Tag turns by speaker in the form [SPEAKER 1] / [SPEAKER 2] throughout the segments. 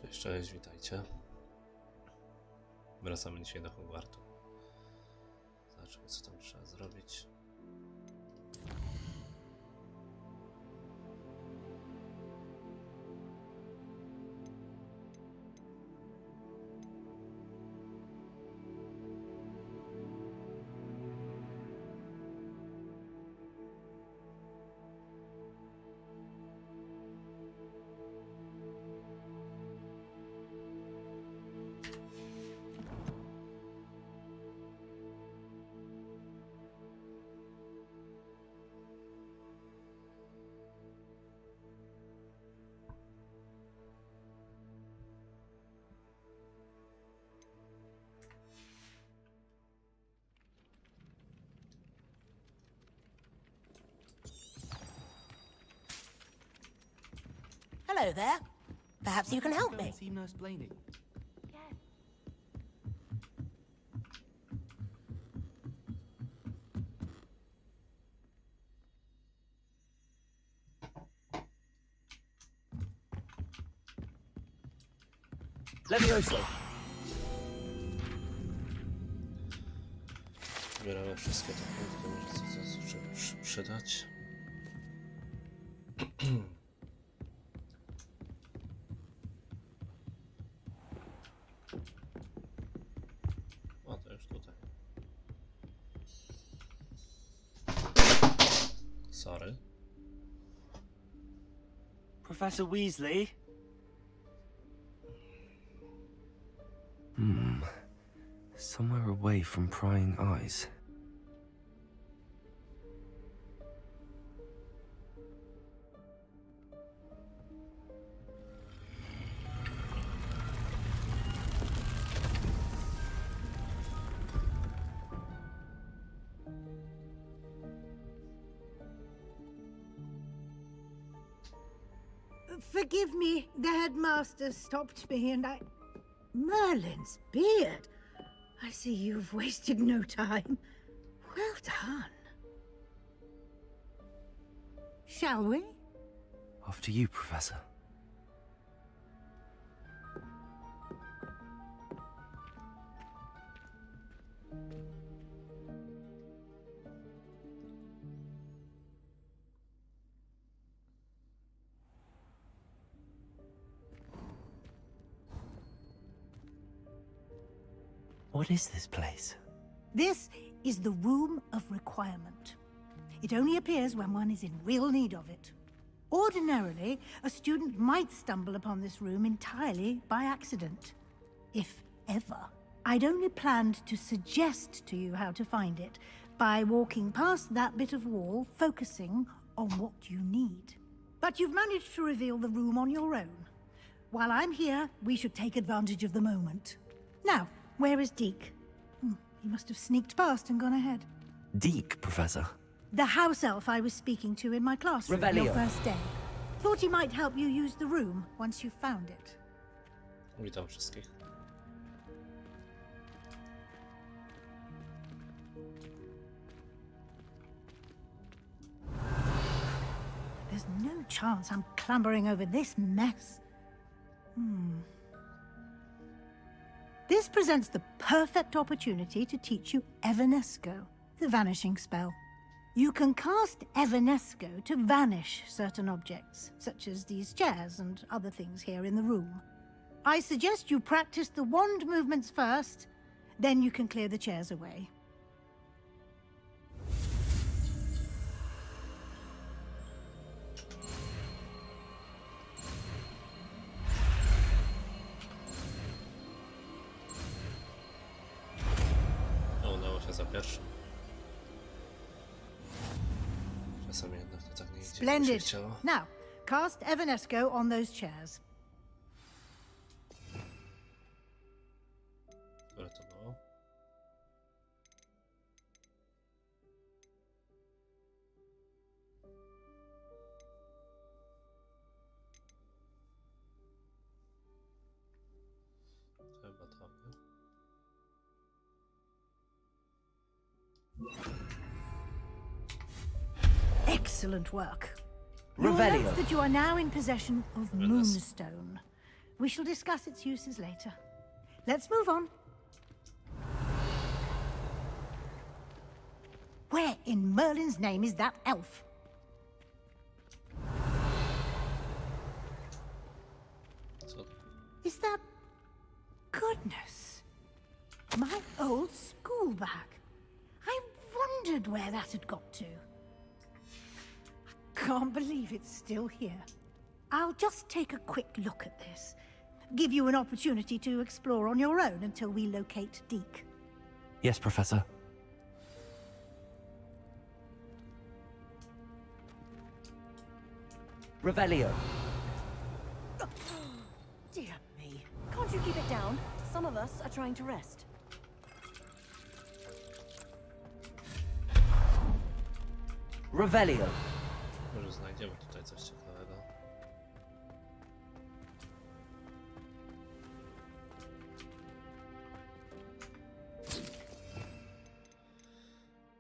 [SPEAKER 1] Cześć, cześć, witajcie. Wracamy dzisiaj do Hogwartu. Zobaczmy, co tam trzeba zrobić.
[SPEAKER 2] Hello there. Perhaps you can help me.
[SPEAKER 3] See Nurse Blaney.
[SPEAKER 2] Levioso.
[SPEAKER 1] Zbieramy wszystkie te punkty, może coś trzeba przydać. O, to już tutaj. Sorry.
[SPEAKER 3] Professor Weasley?
[SPEAKER 4] Somewhere away from prying eyes.
[SPEAKER 5] Forgive me, the headmaster stopped me and I... Merlin's beard! I see you've wasted no time. Well done. Shall we?
[SPEAKER 4] After you, Professor. What is this place?
[SPEAKER 5] This is the Room of Requirement. It only appears when one is in real need of it. Ordinarily, a student might stumble upon this room entirely by accident. If ever. I'd only planned to suggest to you how to find it by walking past that bit of wall, focusing on what you need. But you've managed to reveal the room on your own. While I'm here, we should take advantage of the moment. Now, where is Deke? He must have sneaked past and gone ahead.
[SPEAKER 4] Deke, Professor.
[SPEAKER 5] The house elf I was speaking to in my classroom
[SPEAKER 2] Revelio.
[SPEAKER 5] your first day. Thought he might help you use the room once you found it.
[SPEAKER 1] Witam wszystkich.
[SPEAKER 5] There's no chance I'm clambering over this mess. This presents the perfect opportunity to teach you Evanesco, the vanishing spell. You can cast Evanesco to vanish certain objects, such as these chairs and other things here in the room. I suggest you practice the wand movements first, then you can clear the chairs away.
[SPEAKER 1] No, udało się za pierwszym. Czasami jednak to tak nie idzie, jak się
[SPEAKER 5] Splendid.
[SPEAKER 1] chciało.
[SPEAKER 5] Now, cast Evanesco on those chairs.
[SPEAKER 1] Które to było? Chyba to, nie?
[SPEAKER 5] Excellent work.
[SPEAKER 2] Revelio.
[SPEAKER 5] You'll note that you are now in possession of
[SPEAKER 1] Goodness.
[SPEAKER 5] Moonstone. We shall discuss its uses later. Let's move on. Where in Merlin's name is that elf?
[SPEAKER 1] Co?
[SPEAKER 5] Is that... Goodness. My old school bag. I wondered where that had got to. I can't believe it's still here. I'll just take a quick look at this. Give you an opportunity to explore on your own until we locate Deke.
[SPEAKER 4] Yes, Professor.
[SPEAKER 3] Revelio.
[SPEAKER 6] Dear me. Can't you keep it down? Some of us are trying to rest.
[SPEAKER 3] Revelio.
[SPEAKER 1] Może znajdziemy tutaj coś ciekawego.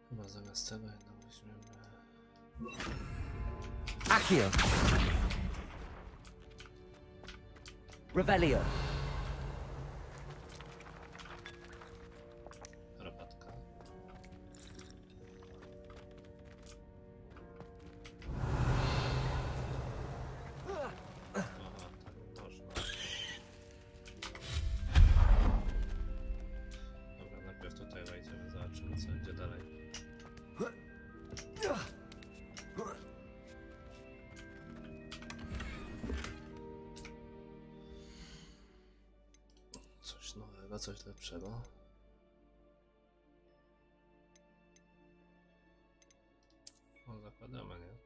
[SPEAKER 1] Chyba zamiast tego jednak weźmiemy...
[SPEAKER 3] Accio. Revelio.
[SPEAKER 1] Robatka. Aha, tak można. Dobra, najpierw tutaj wejdziemy, zobaczymy co będzie dalej. Coś nowego, coś lepszego. No zakładamy, nie?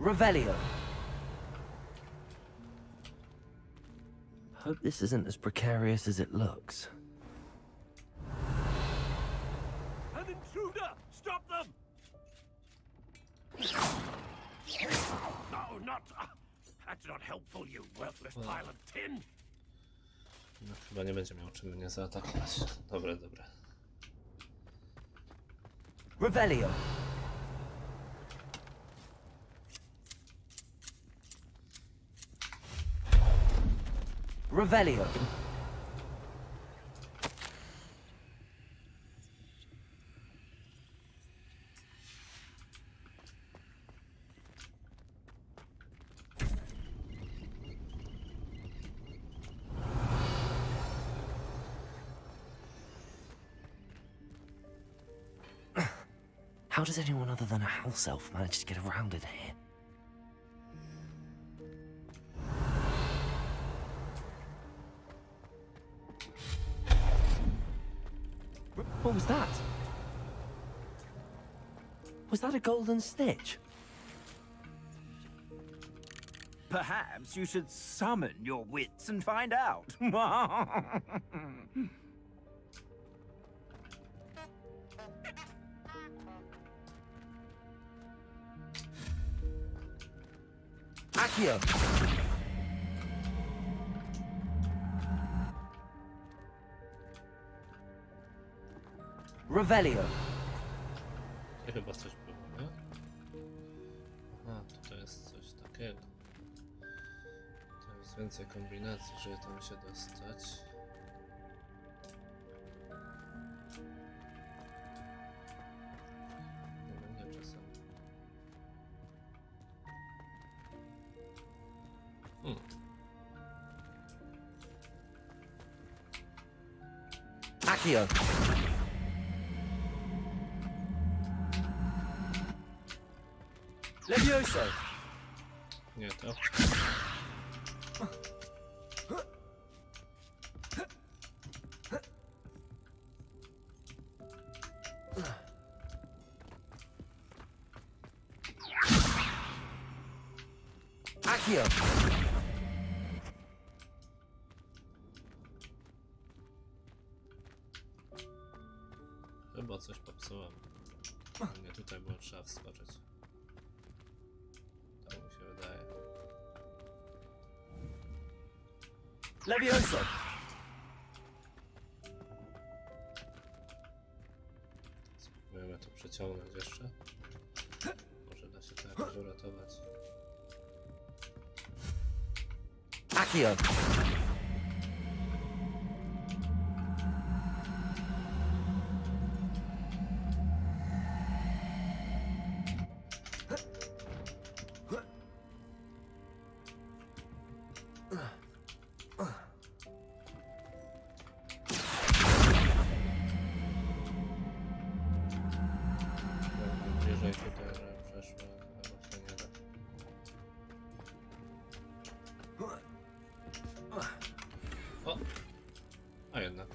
[SPEAKER 3] Revelio.
[SPEAKER 4] Hope this isn't as precarious as it looks.
[SPEAKER 7] An intruder! Stop them! No, not... that's not helpful, you worthless pile of tin!
[SPEAKER 1] No, chyba nie będzie miał czym mnie zaatakować. Dobre, dobre.
[SPEAKER 3] Revelio. Revelio.
[SPEAKER 4] How does anyone other than a house elf manage to get around in here? What was that? Was that a golden stitch?
[SPEAKER 7] Perhaps you should summon your wits and find out.
[SPEAKER 3] Accio. Revelio.
[SPEAKER 1] I chyba coś było, nie? Aha, tutaj jest coś takiego. To jest więcej kombinacji, żeby tam się dostać. Nie będzie czasem.
[SPEAKER 3] Accio. Levioso.
[SPEAKER 1] Nie to.
[SPEAKER 3] Accio.
[SPEAKER 1] Chyba coś popsułem. Nie, tutaj było trzeba wskoczyć. Tak mi się wydaje.
[SPEAKER 3] Levioso!
[SPEAKER 1] Spróbujemy to przeciągnąć jeszcze. Może da się to jakoś uratować.
[SPEAKER 3] Accio!
[SPEAKER 1] Bliżej tutaj, że przeszło, chyba się nie da. O! A jednak.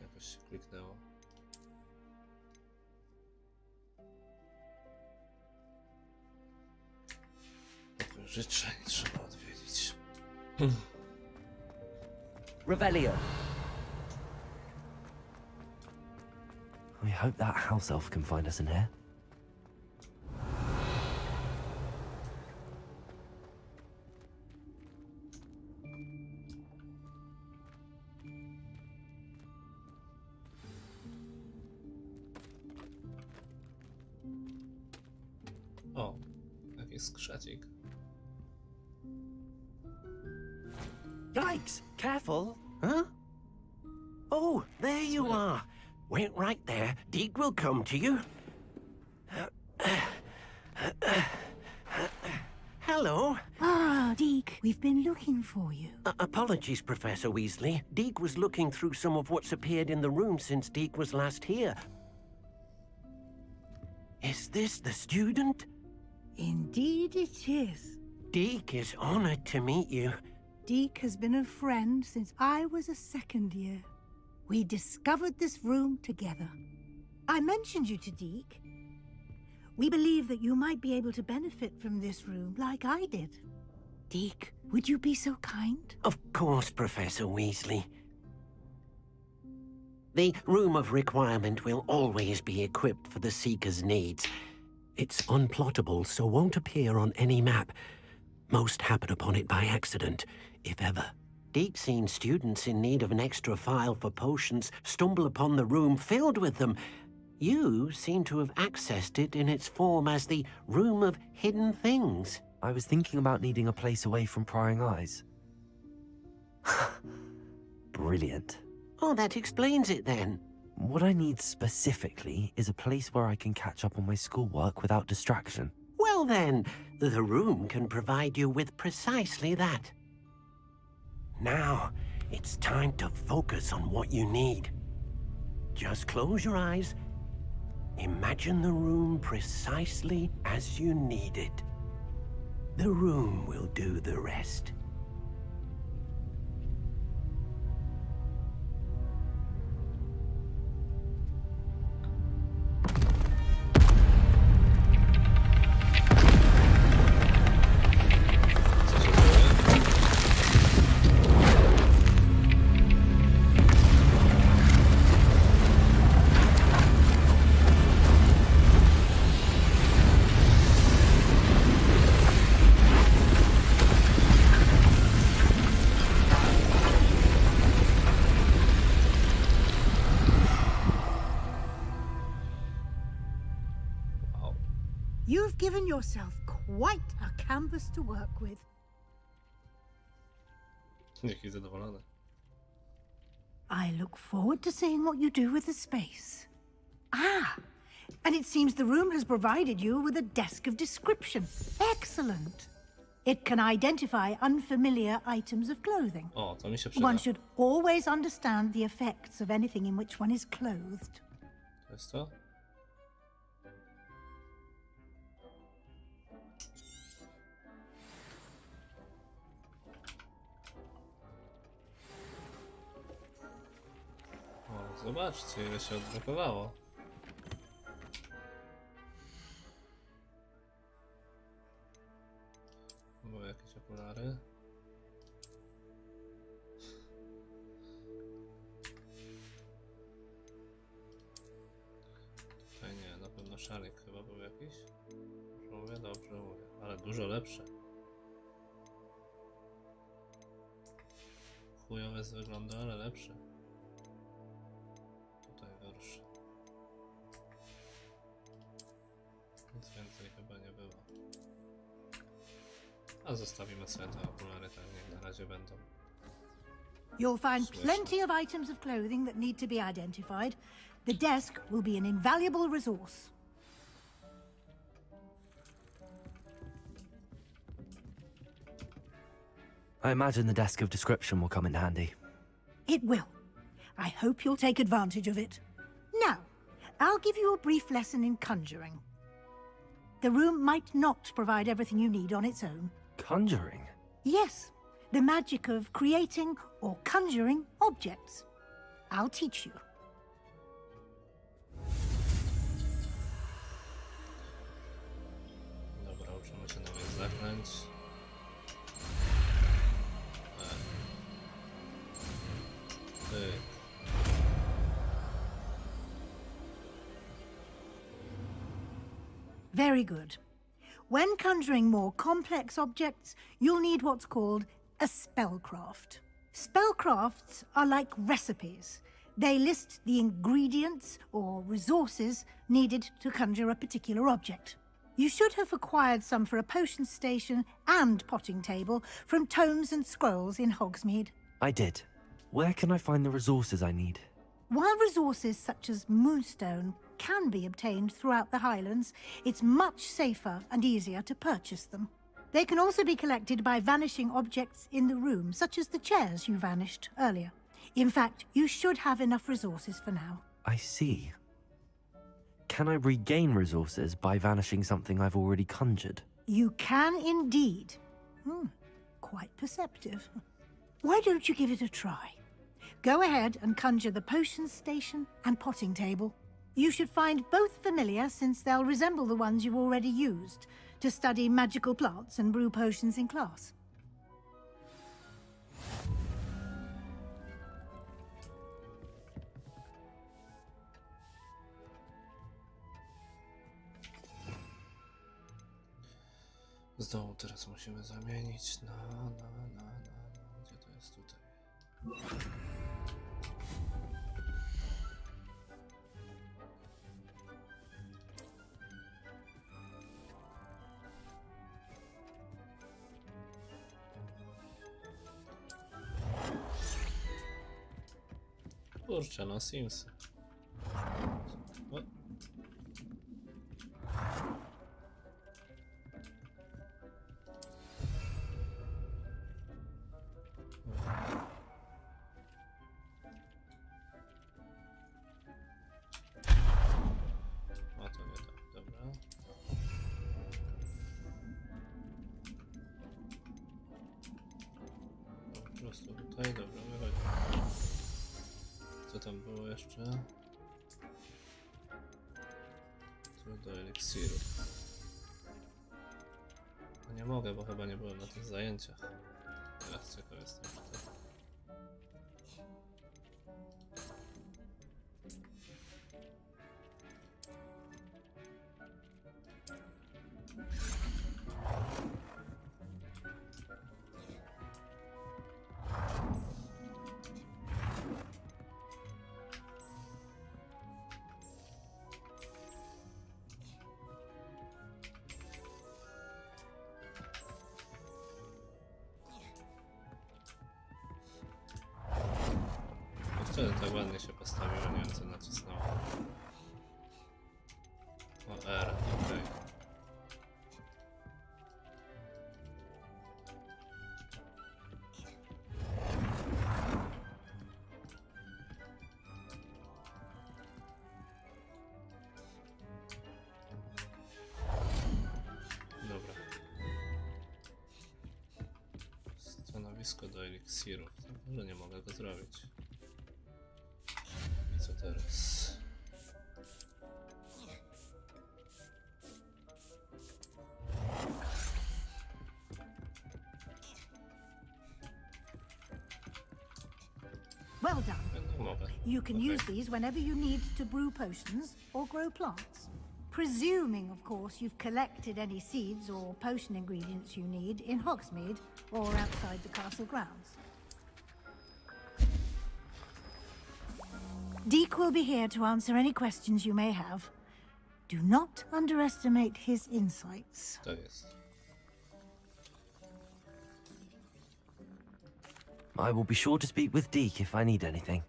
[SPEAKER 1] Jakoś się kliknęło. Życzeń trzeba odwiedzić.
[SPEAKER 3] Revelio!
[SPEAKER 4] I hope that house elf can find us in here.
[SPEAKER 1] O, jakiś skrzecik.
[SPEAKER 8] Yikes! Careful! Huh? Oh, there you are. Wait right there. Deke will come to you. Hello.
[SPEAKER 5] Ah, Deke, we've been looking for you.
[SPEAKER 8] Apologies, Professor Weasley. Deke was looking through some of what's appeared in the room since Deke was last here. Is this the student?
[SPEAKER 5] Indeed it is.
[SPEAKER 8] Deke is honored to meet you.
[SPEAKER 5] Deke has been a friend since I was a second year. We discovered this room together. I mentioned you to Deke. We believe that you might be able to benefit from this room like I did. Deke, would you be so kind?
[SPEAKER 8] Of course, Professor Weasley. The Room of Requirement will always be equipped for the Seeker's needs. It's unplottable, so won't appear on any map. Most happen upon it by accident, if ever. Deke's seen students in need of an extra file for potions stumble upon the room filled with them. You seem to have accessed it in its form as the Room of Hidden Things.
[SPEAKER 4] I was thinking about needing a place away from prying eyes. Brilliant.
[SPEAKER 8] Oh, that explains it then.
[SPEAKER 4] What I need specifically is a place where I can catch up on my schoolwork without distraction.
[SPEAKER 8] Well then, the room can provide you with precisely that. Now, it's time to focus on what you need. Just close your eyes. Imagine the room precisely as you need it. The room will do the rest.
[SPEAKER 5] You've given yourself quite a canvas to work with.
[SPEAKER 1] Jaki zadowolony.
[SPEAKER 5] I look forward to seeing what you do with the space. Ah, and it seems the room has provided you with a desk of description. Excellent. It can identify unfamiliar items of clothing.
[SPEAKER 1] O, to mi się przyda.
[SPEAKER 5] One should always understand the effects of anything in which one is clothed.
[SPEAKER 1] To jest to? O, zobaczcie, ile się odblokowało. Były jakieś okulary. mieszalnik chyba był jakiś. Dobrze mówię, ale dużo lepsze. Chujowe z wyglądu, ale lepsze. Tutaj gorsze. Nic więcej chyba nie było. A zostawimy sobie te okulary, tak niech na razie będą.
[SPEAKER 5] You'll find plenty of items of clothing that need to be identified. The desk will be an invaluable resource.
[SPEAKER 4] I imagine the desk of description will come in handy.
[SPEAKER 5] It will. I hope you'll take advantage of it. Now, I'll give you a brief lesson in conjuring. The room might not provide everything you need on its own.
[SPEAKER 4] Conjuring?
[SPEAKER 5] Yes, the magic of creating or conjuring objects. I'll teach you.
[SPEAKER 1] Dobra, uczymy się nowych zaklęć.
[SPEAKER 5] Very good. When conjuring more complex objects, you'll need what's called a spellcraft. Spellcrafts are like recipes. They list the ingredients or resources needed to conjure a particular object. You should have acquired some for a potion station and potting table from tomes and scrolls in Hogsmead.
[SPEAKER 4] I did. Where can I find the resources I need?
[SPEAKER 5] While resources such as moonstone can be obtained throughout the Highlands, it's much safer and easier to purchase them. They can also be collected by vanishing objects in the room, such as the chairs you vanished earlier. In fact, you should have enough resources for now.
[SPEAKER 4] I see. Can I regain resources by vanishing something I've already conjured?
[SPEAKER 5] You can indeed. Quite perceptive. Why don't you give it a try? Go ahead and conjure the potion station and potting table. You should find both familiar, since they'll resemble the ones you've already used to study magical plants and brew potions in class.
[SPEAKER 1] Znowu teraz musimy zamienić na... Gdzie to jest tutaj? Kurczę, no Sims. O. A to nie tak, dobra. Po prostu tutaj, dobra, wychodzi. Co tam było jeszcze? Tu do eliksiru. No nie mogę, bo chyba nie byłem na tych zajęciach. Teraz ciekaw jestem, czy to... Wtedy tak ładnie się postawiło, nie wiem co nacisnąłem. O R, okej. Dobra. Stanowisko do eliksirów. Może nie mogę go zrobić. I co teraz?
[SPEAKER 5] Well done.
[SPEAKER 1] No mogę.
[SPEAKER 5] You can
[SPEAKER 1] Okay.
[SPEAKER 5] use these whenever you need to brew potions or grow plants. Presuming, of course, you've collected any seeds or potion ingredients you need in Hogsmead or outside the castle grounds. Deke will be here to answer any questions you may have. Do not underestimate his insights.
[SPEAKER 1] To jest.
[SPEAKER 4] I will be sure to speak with Deke if I need anything.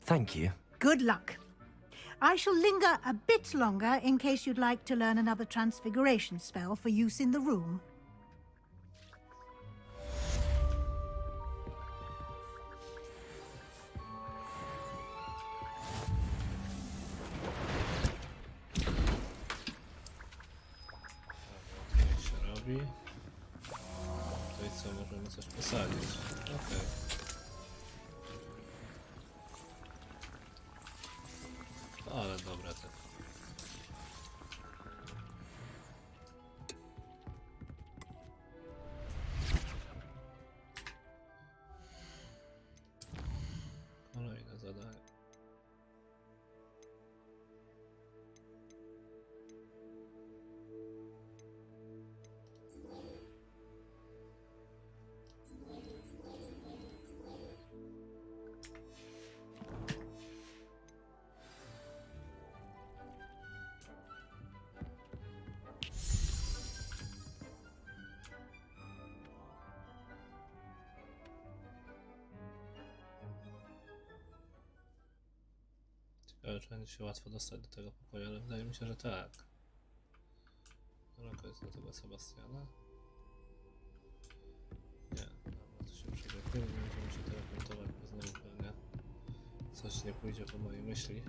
[SPEAKER 4] Thank you.
[SPEAKER 5] Good luck. I shall linger a bit longer in case you'd like to learn another transfiguration spell for use in the room.
[SPEAKER 1] Niech się robi. Tutaj co, możemy coś posadzić. Okej. Ale dobra te. Kolejne zadanie. Ciekawe, czy będzie się łatwo dostać do tego pokoju, ale wydaje mi się, że tak. Daleko jest do tego Sebastiana? Nie, dobra, to się przebiegniemy, będziemy się teleportować, bo znowu pewnie coś nie pójdzie po mojej myśli.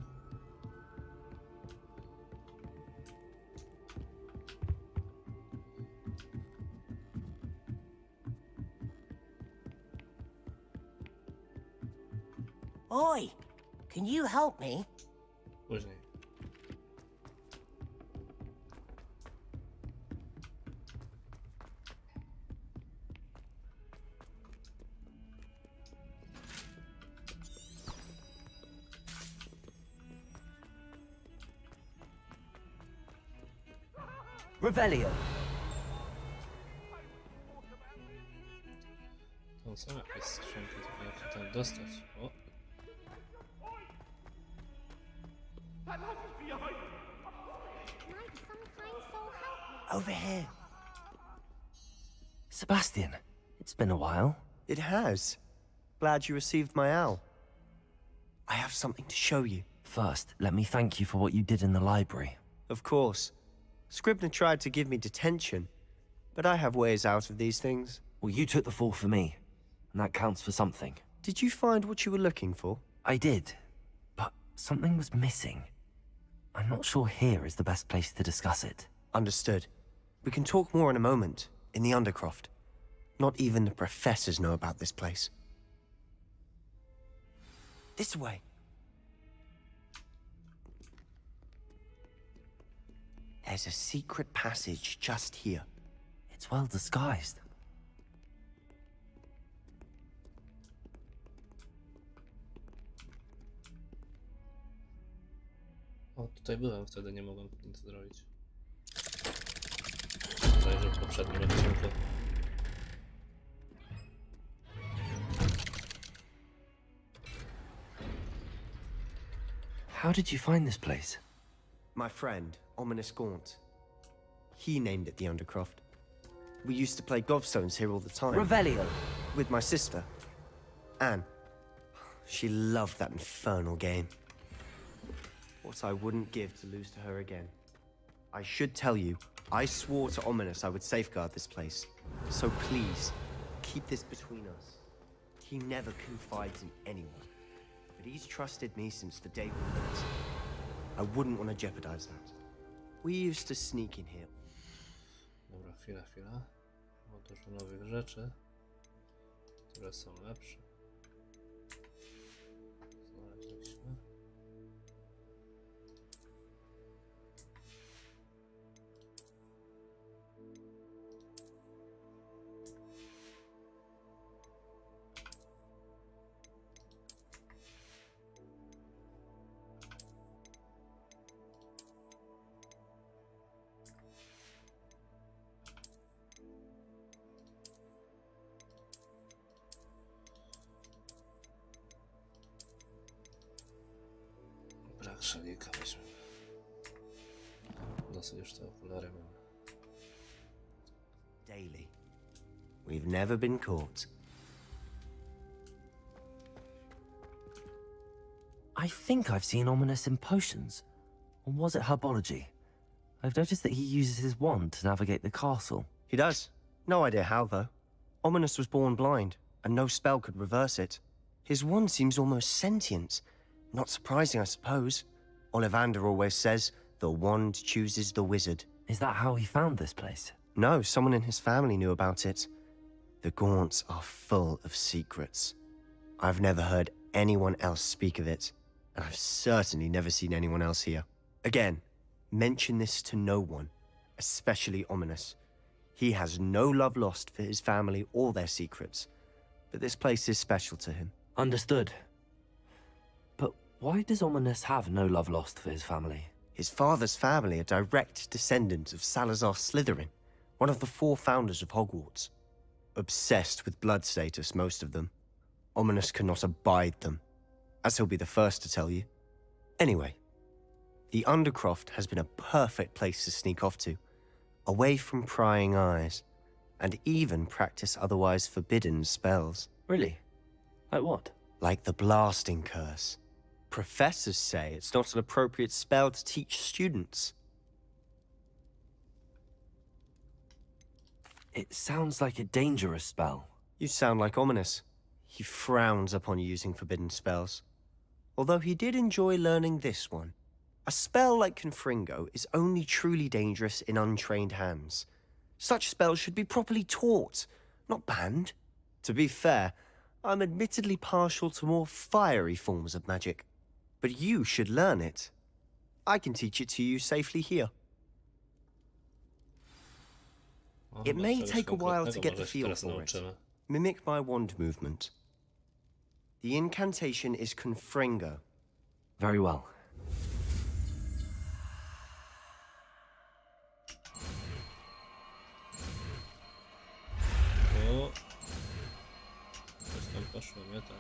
[SPEAKER 2] Oi, can you help me?
[SPEAKER 1] Później.
[SPEAKER 3] Revelio.
[SPEAKER 1] To są jakieś skrzynki, tylko jak się tam dostać? O!
[SPEAKER 2] Over here.
[SPEAKER 4] Sebastian, it's been a while.
[SPEAKER 9] It has. Glad you received my owl. I have something to show you.
[SPEAKER 4] First, let me thank you for what you did in the library.
[SPEAKER 9] Of course. Scribner tried to give me detention, but I have ways out of these things.
[SPEAKER 4] Well, you took the fall for me, and that counts for something.
[SPEAKER 9] Did you find what you were looking for?
[SPEAKER 4] I did, but something was missing. I'm not sure here is the best place to discuss it.
[SPEAKER 9] Understood. We can talk more in a moment, in the Undercroft. Not even the professors know about this place. This way. There's a secret passage just here.
[SPEAKER 4] It's well disguised.
[SPEAKER 1] O, tutaj byłem, wtedy nie mogłem nic zrobić. Zajrzę w poprzednim odcinku.
[SPEAKER 4] How did you find this place?
[SPEAKER 9] My friend, Ominous Gaunt. He named it the Undercroft. We used to play gobstones here all the time.
[SPEAKER 3] Revelio.
[SPEAKER 9] With my sister, Anne. She loved that infernal game. What I wouldn't give to lose to her again. I should tell you, I swore to Ominous I would safeguard this place. So please, keep this between us. He never confides in anyone. But he's trusted me since the day we met. I wouldn't want to jeopardize that. We used to sneak in here.
[SPEAKER 1] Dobra, chwila. Mam dużo nowych rzeczy, które są lepsze. Znaleźliśmy. Szalika weźmy. Dosyć już te okulary mamy.
[SPEAKER 9] Daily. We've never been caught.
[SPEAKER 4] I think I've seen Ominous in potions. Or was it herbology? I've noticed that he uses his wand to navigate the castle.
[SPEAKER 9] He does. No idea how, though. Ominous was born blind, and no spell could reverse it. His wand seems almost sentient. Not surprising, I suppose. Ollivander always says, the wand chooses the wizard.
[SPEAKER 4] Is that how he found this place?
[SPEAKER 9] No, someone in his family knew about it. The Gaunts are full of secrets. I've never heard anyone else speak of it, and I've certainly never seen anyone else here. Again, mention this to no one, especially Ominous. He has no love lost for his family or their secrets, but this place is special to him.
[SPEAKER 4] Understood. But why does Ominous have no love lost for his family?
[SPEAKER 9] His father's family are direct descendants of Salazar Slytherin, one of the 4 founders of Hogwarts. Obsessed with blood status, most of them. Ominous cannot abide them, as he'll be the first to tell you. Anyway, the Undercroft has been a perfect place to sneak off to, away from prying eyes, and even practice otherwise forbidden spells.
[SPEAKER 4] Really? Like what?
[SPEAKER 9] Like the blasting curse. Professors say it's not an appropriate spell to teach students.
[SPEAKER 4] It sounds like a dangerous spell.
[SPEAKER 9] You sound like Ominous. He frowns upon using forbidden spells. Although he did enjoy learning this one. A spell like Confringo is only truly dangerous in untrained hands. Such spells should be properly taught, not banned. To be fair, I'm admittedly partial to more fiery forms of magic. But you should learn it. I can teach it to you safely here. It may take a while to get the feel for it. Mimic my wand movement. The incantation is Confringo.
[SPEAKER 4] Very well.
[SPEAKER 1] O! Coś tam poszło, nie tak?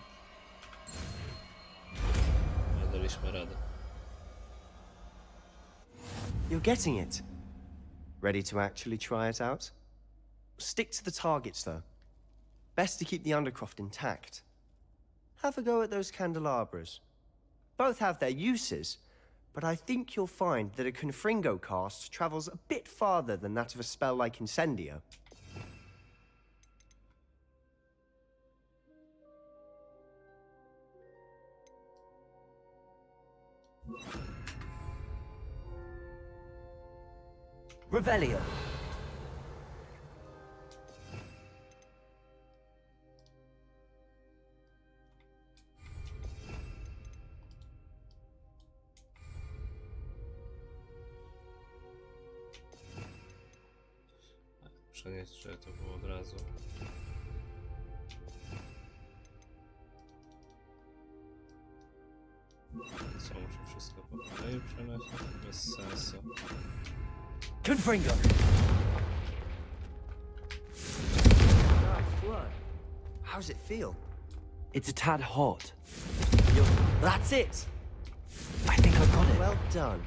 [SPEAKER 1] Nie daliśmy rady.
[SPEAKER 9] You're getting it. Ready to actually try it out? Stick to the targets, though. Best to keep the Undercroft intact. Have a go at those candelabras. Both have their uses, but I think you'll find that a Confringo cast travels a bit farther than that of a spell like Incendio.
[SPEAKER 3] Revelio.
[SPEAKER 1] Przenieść, że to było od razu. Co, muszę wszystko po kolei przenosić? Bez sensu.
[SPEAKER 3] Confringo.
[SPEAKER 9] How's it feel?
[SPEAKER 4] It's a tad hot.
[SPEAKER 9] That's it!
[SPEAKER 4] I think I've got it.
[SPEAKER 9] Well done.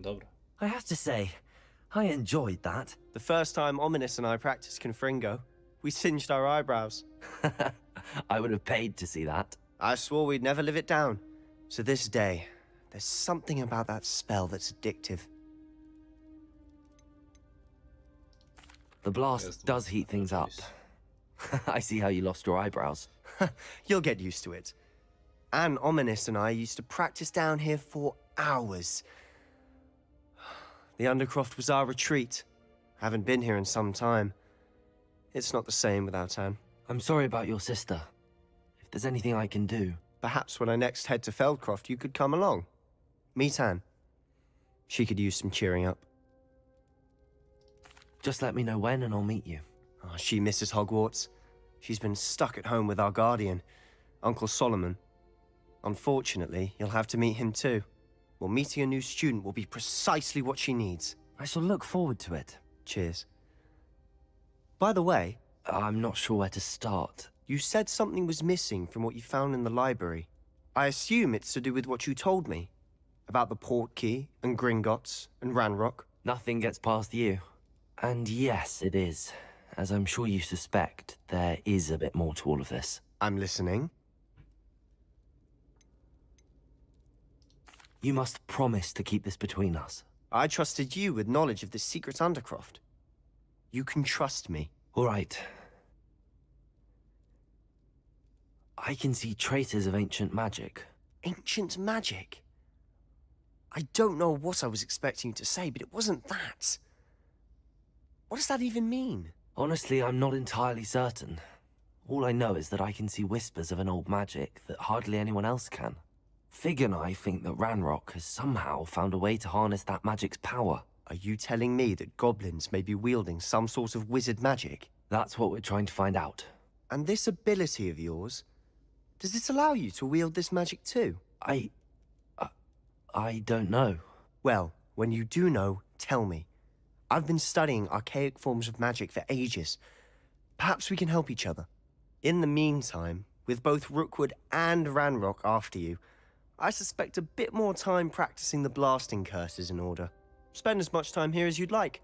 [SPEAKER 1] Dobra.
[SPEAKER 4] I have to say, I enjoyed that.
[SPEAKER 9] The first time Ominous and I practiced Confringo, we singed our eyebrows.
[SPEAKER 4] I would have paid to see that.
[SPEAKER 9] I swore we'd never live it down. To this day, there's something about that spell that's addictive.
[SPEAKER 4] The blast does heat things up. I see how you lost your eyebrows.
[SPEAKER 9] You'll get used to it. Anne, Ominous, and I used to practice down here for hours. The Undercroft was our retreat. Haven't been here in some time. It's not the same without Anne.
[SPEAKER 4] I'm sorry about your sister. If there's anything I can do...
[SPEAKER 9] Perhaps when I next head to Feldcroft, you could come along. Meet Anne. She could use some cheering up.
[SPEAKER 4] Just let me know when and I'll meet you.
[SPEAKER 9] Oh, she misses Hogwarts. She's been stuck at home with our guardian, Uncle Solomon. Unfortunately, you'll have to meet him too. Well, meeting a new student will be precisely what she needs.
[SPEAKER 4] I shall look forward to it.
[SPEAKER 9] Cheers. By the way...
[SPEAKER 4] I'm not sure where to start.
[SPEAKER 9] You said something was missing from what you found in the library. I assume it's to do with what you told me. About the port key, and Gringotts, and Ranrock.
[SPEAKER 4] Nothing gets past you. And yes, it is. As I'm sure you suspect, there is a bit more to all of this.
[SPEAKER 9] I'm listening.
[SPEAKER 4] You must promise to keep this between us.
[SPEAKER 9] I trusted you with knowledge of the secret Undercroft. You can trust me.
[SPEAKER 4] All right. I can see traces of ancient magic.
[SPEAKER 9] Ancient magic? I don't know what I was expecting you to say, but it wasn't that. What does that even mean?
[SPEAKER 4] Honestly, I'm not entirely certain. All I know is that I can see whispers of an old magic that hardly anyone else can. Fig and I think that Ranrock has somehow found a way to harness that magic's power.
[SPEAKER 9] Are you telling me that goblins may be wielding some sort of wizard magic?
[SPEAKER 4] That's what we're trying to find out.
[SPEAKER 9] And this ability of yours, does it allow you to wield this magic too?
[SPEAKER 4] I don't know.
[SPEAKER 9] Well, when you do know, tell me. I've been studying archaic forms of magic for ages. Perhaps we can help each other. In the meantime, with both Rookwood and Ranrock after you, I suspect a bit more time practicing the blasting curse is in order. Spend as much time here as you'd like.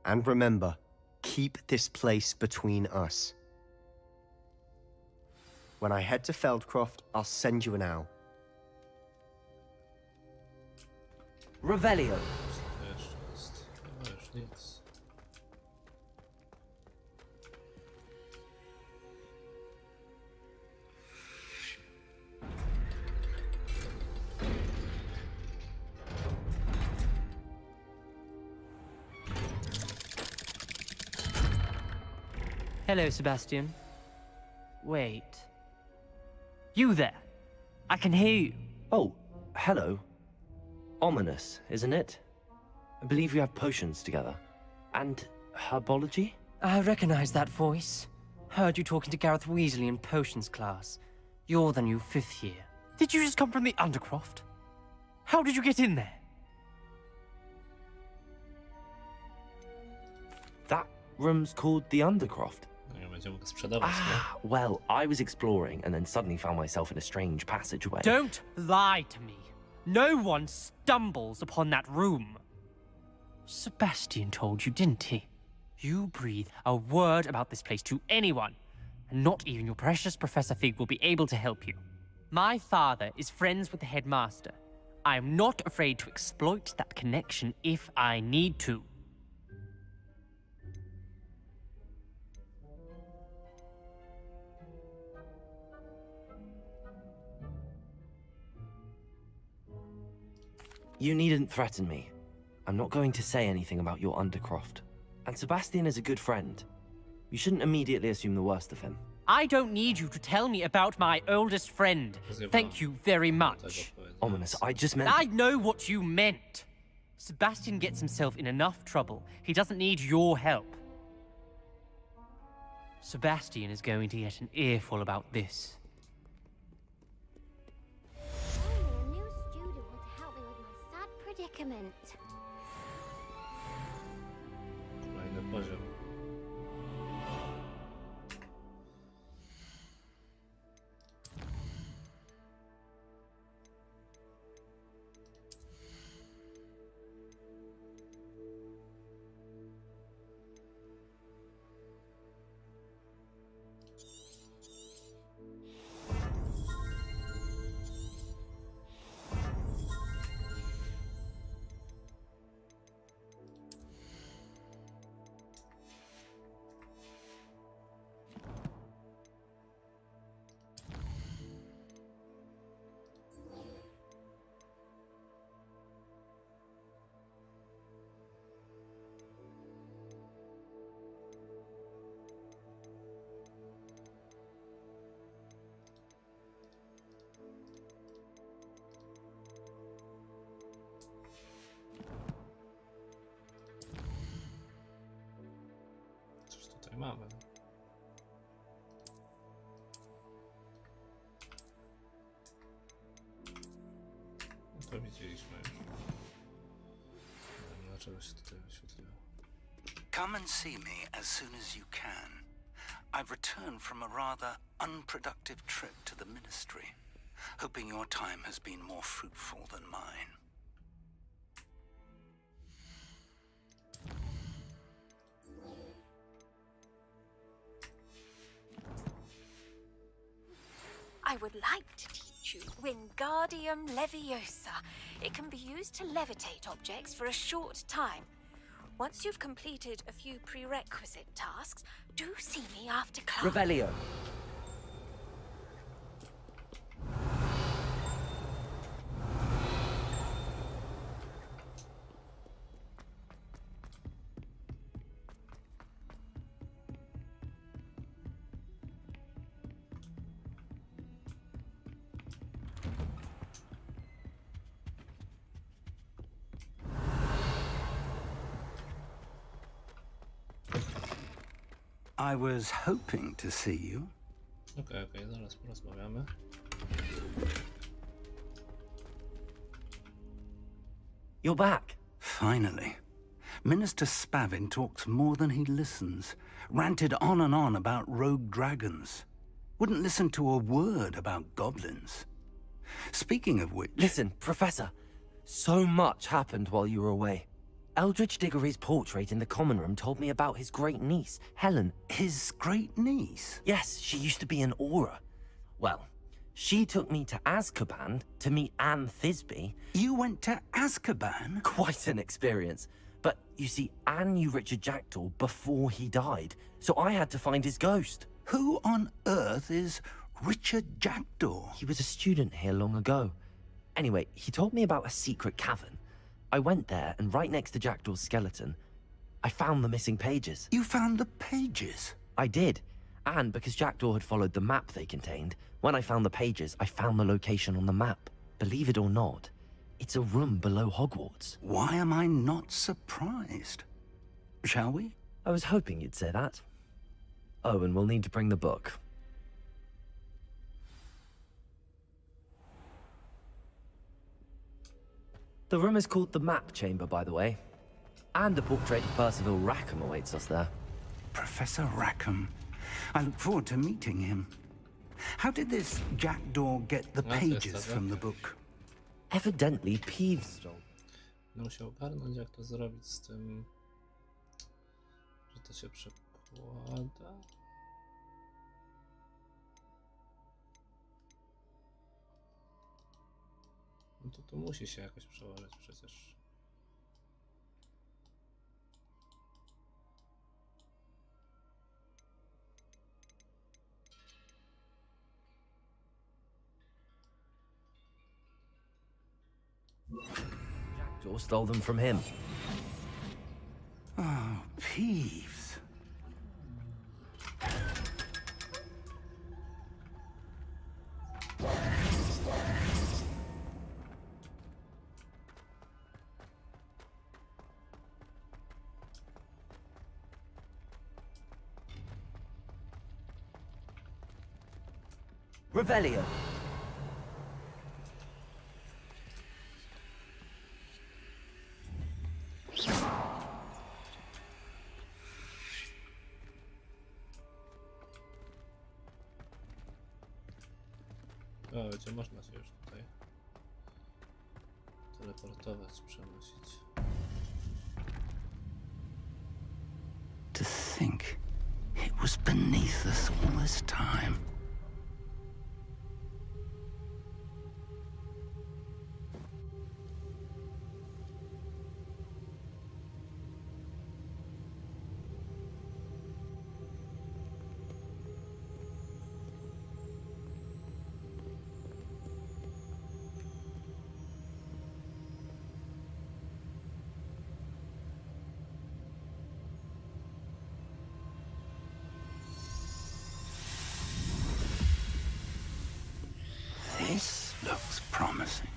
[SPEAKER 9] And remember, keep this place between us. When I head to Feldcroft, I'll send you an owl.
[SPEAKER 3] Revelio.
[SPEAKER 1] To jeszcze jest? No już nic.
[SPEAKER 10] Hello, Sebastian. Wait. You there? I can hear you.
[SPEAKER 4] Oh, hello. Ominous, isn't it? I believe you have potions together. And herbology?
[SPEAKER 10] I recognize that voice. Heard you talking to Gareth Weasley in potions class. You're the new 5th year. Did you just come from the Undercroft? How did you get in there?
[SPEAKER 4] That room's called the Undercroft.
[SPEAKER 1] No nie będziemy go sprzedawać, nie?
[SPEAKER 4] Well, I was exploring and then suddenly found myself in a strange passageway.
[SPEAKER 10] Don't lie to me. No one stumbles upon that room. Sebastian told you, didn't he? You breathe a word about this place to anyone, and not even your precious Professor Fig will be able to help you. My father is friends with the headmaster. I am not afraid to exploit that connection if I need to.
[SPEAKER 4] You needn't threaten me. I'm not going to say anything about your Undercroft. And Sebastian is a good friend. You shouldn't immediately assume the worst of him.
[SPEAKER 10] I don't need you to tell me about my oldest friend. Thank you very much.
[SPEAKER 4] Ominous, I just meant...
[SPEAKER 10] I know what you meant. Sebastian gets himself in enough trouble. He doesn't need your help. Sebastian is going to get an earful about this.
[SPEAKER 11] A new student to help me with my sad predicament.
[SPEAKER 1] Kolejny poziom. Coś tutaj mamy. No to widzieliśmy już. Dlaczego się tutaj wyświetliło?
[SPEAKER 12] Come and see me as soon as you can. I've returned from a rather unproductive trip to the Ministry, hoping your time has been more fruitful than mine.
[SPEAKER 13] I would like to teach you Wingardium Leviosa. It can be used to levitate objects for a short time. Once you've completed a few prerequisite tasks, do see me after class.
[SPEAKER 3] Revelio.
[SPEAKER 12] I was hoping to see you.
[SPEAKER 1] Okej, zaraz porozmawiamy.
[SPEAKER 4] You're back.
[SPEAKER 12] Finally. Minister Spavin talks more than he listens. Ranted on and on about rogue dragons. Wouldn't listen to a word about goblins. Speaking of which...
[SPEAKER 4] Listen, Professor. So much happened while you were away. Eldridge Diggory's portrait in the common room told me about his great niece, Helen.
[SPEAKER 12] His great niece?
[SPEAKER 4] Yes, she used to be an Auror. Well, she took me to Azkaban to meet Anne Thisbe.
[SPEAKER 12] You went to Azkaban?
[SPEAKER 4] Quite an experience. But, you see, Anne knew Richard Jackdaw before he died, so I had to find his ghost.
[SPEAKER 12] Who on earth is Richard Jackdaw?
[SPEAKER 4] He was a student here long ago. Anyway, he told me about a secret cavern. I went there, and right next to Jackdaw's skeleton, I found the missing pages.
[SPEAKER 12] You found the pages?
[SPEAKER 4] I did. And because Jackdaw had followed the map they contained, when I found the pages, I found the location on the map. Believe it or not, it's a room below Hogwarts.
[SPEAKER 12] Why am I not surprised? Shall we?
[SPEAKER 4] I was hoping you'd say that. Oh, and we'll need to bring the book. The room is called the Map Chamber, by the way. And a portrait of Percival Rackham awaits us there.
[SPEAKER 12] Professor Rackham. I look forward to meeting him. How did this Jackdaw get the pages from the book?
[SPEAKER 4] Evidently Peeves.
[SPEAKER 1] Będę musiał ogarnąć, jak to zrobić z tym, że to się przekłada. No to musi się jakoś przełożyć przecież.
[SPEAKER 4] Jackdaw stole them from him.
[SPEAKER 12] Oh, Peeves.
[SPEAKER 3] Revelio.
[SPEAKER 1] O, gdzie można się już tutaj teleportować, przenosić.
[SPEAKER 12] To think it was beneath us all this time. This looks promising.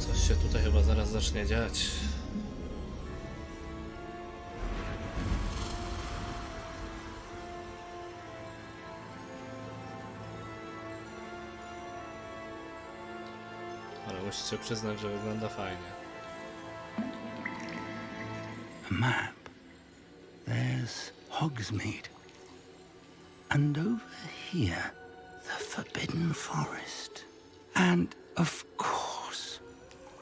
[SPEAKER 1] Coś się tutaj chyba zaraz zacznie dziać. musicie przyznać, że wygląda fajnie.
[SPEAKER 12] A map. There's Hogsmead. And over here, the Forbidden Forest. And, of course,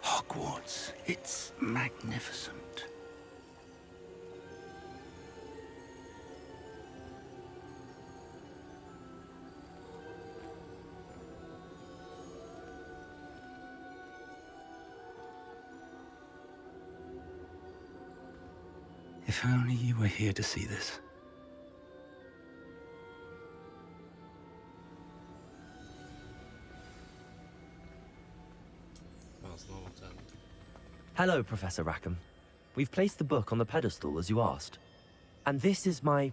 [SPEAKER 12] Hogwarts. It's magnificent. If only you were here to see this.
[SPEAKER 1] O, znowu ten.
[SPEAKER 4] Hello, Professor Rackham. We've placed the book on the pedestal as you asked. And this is my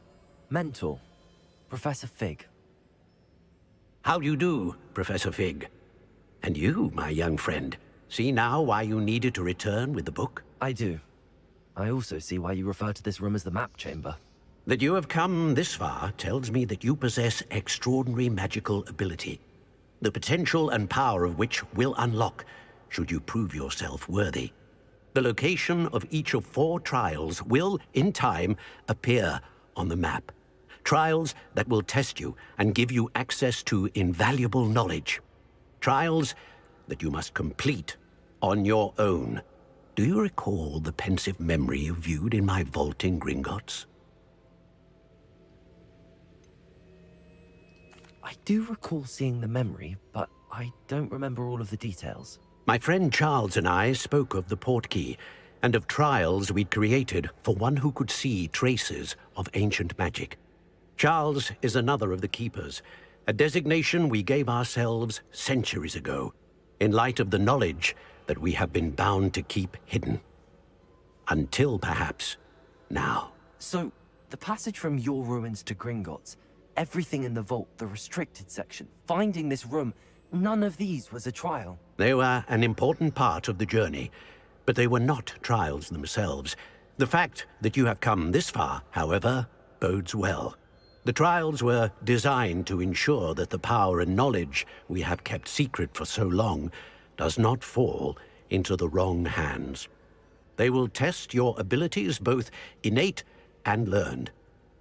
[SPEAKER 4] mentor, Professor Fig.
[SPEAKER 8] How do you do, Professor Fig? And you, my young friend, see now why you needed to return with the book?
[SPEAKER 4] I do. I also see why you refer to this room as the map chamber.
[SPEAKER 8] That you have come this far tells me that you possess extraordinary magical ability, the potential and power of which will unlock should you prove yourself worthy. The location of each of 4 trials will, in time, appear on the map. Trials that will test you and give you access to invaluable knowledge. Trials that you must complete on your own. Do you recall the pensive memory you viewed in my vault in Gringotts?
[SPEAKER 4] I do recall seeing the memory, but I don't remember all of the details.
[SPEAKER 8] My friend Charles and I spoke of the portkey and of trials we'd created for one who could see traces of ancient magic. Charles is another of the keepers, a designation we gave ourselves centuries ago, in light of the knowledge that we have been bound to keep hidden. Until, perhaps, now.
[SPEAKER 4] So, the passage from your ruins to Gringotts, everything in the vault, the restricted section, finding this room, none of these was a trial.
[SPEAKER 8] They were an important part of the journey, but they were not trials themselves. The fact that you have come this far, however, bodes well. The trials were designed to ensure that the power and knowledge we have kept secret for so long does not fall into the wrong hands. They will test your abilities, both innate and learned.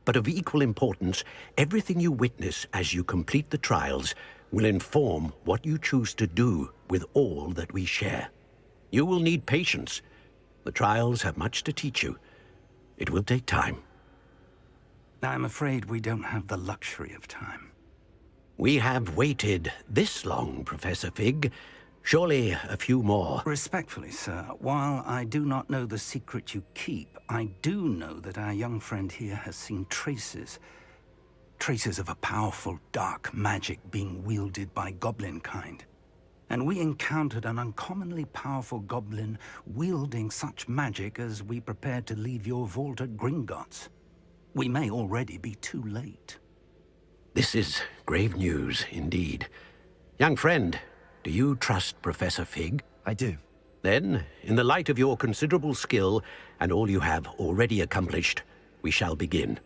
[SPEAKER 8] But of equal importance, everything you witness as you complete the trials will inform what you choose to do with all that we share. You will need patience. The trials have much to teach you. It will take time.
[SPEAKER 12] I'm afraid we don't have the luxury of time.
[SPEAKER 8] We have waited this long, Professor Fig. Surely a few more.
[SPEAKER 12] Respectfully, sir, while I do not know the secret you keep, I do know that our young friend here has seen traces. Traces of a powerful, dark magic being wielded by goblin kind. And we encountered an uncommonly powerful goblin wielding such magic as we prepared to leave your vault at Gringotts. We may already be too late.
[SPEAKER 8] This is grave news, indeed. Young friend, do you trust Professor Fig?
[SPEAKER 4] I do.
[SPEAKER 8] Then, in the light of your considerable skill and all you have already accomplished, we shall begin.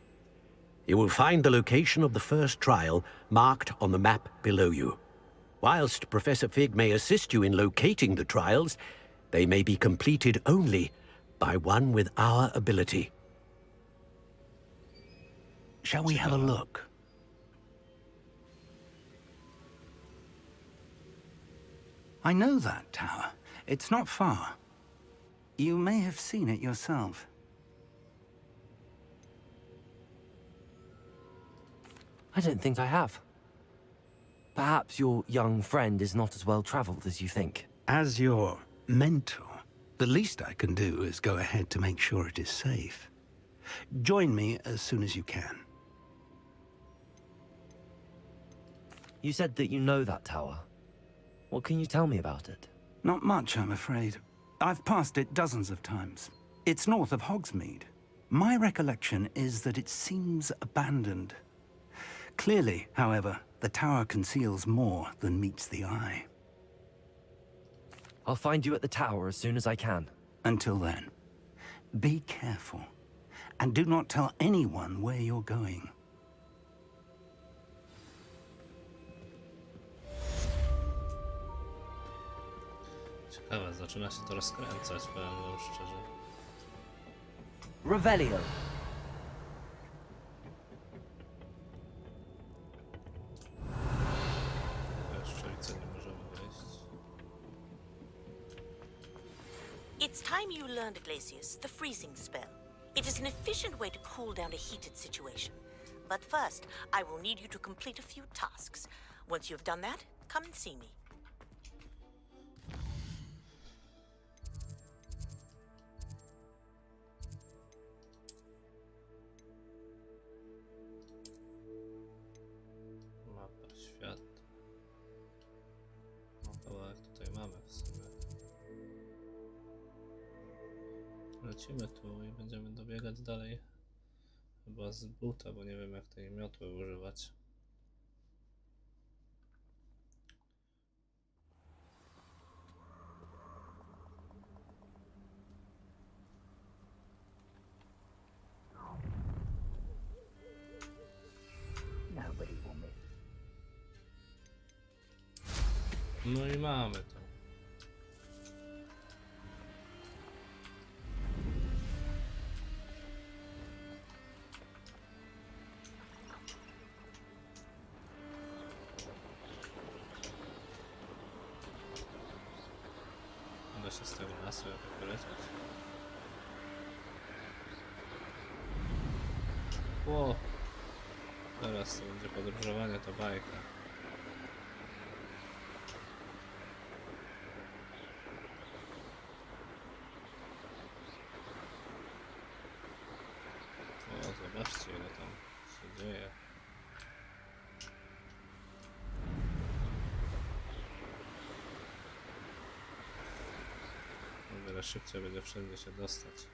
[SPEAKER 8] You will find the location of the first trial marked on the map below you. Whilst Professor Fig may assist you in locating the trials, they may be completed only by one with our ability.
[SPEAKER 12] Shall we have a look? I know that tower. It's not far. You may have seen it yourself.
[SPEAKER 4] I don't think I have. Perhaps your young friend is not as well traveled as you think.
[SPEAKER 12] As your mentor, the least I can do is go ahead to make sure it is safe. Join me as soon as you can.
[SPEAKER 4] You said that you know that tower. What can you tell me about it?
[SPEAKER 12] Not much, I'm afraid. I've passed it dozens of times. It's north of Hogsmead. My recollection is that it seems abandoned. Clearly, however, the tower conceals more than meets the eye.
[SPEAKER 4] I'll find you at the tower as soon as I can.
[SPEAKER 12] Until then, be careful. And do not tell anyone where you're going.
[SPEAKER 1] Ciekawe, zaczyna się to rozkręcać, powiem wam szczerze.
[SPEAKER 3] Revelio.
[SPEAKER 1] Jeszcze widzę, nie możemy wejść.
[SPEAKER 14] It's time you learned, Glacius, the freezing spell. It is an efficient way to cool down a heated situation. But first, I will need you to complete a few tasks. Once you've done that, come and see me.
[SPEAKER 1] Mapa świata. No kawałek tutaj mamy w sumie. Lecimy tu i będziemy dobiegać dalej. Chyba z buta, bo nie wiem jak tej miotły używać.
[SPEAKER 3] Nobody will miss.
[SPEAKER 1] No i mamy to. Da się z tego lasu jakoś wylecieć. Ło! Teraz to będzie podróżowanie, to bajka. O, zobaczcie ile tam się dzieje. O wiele szybciej będzie wszędzie się dostać.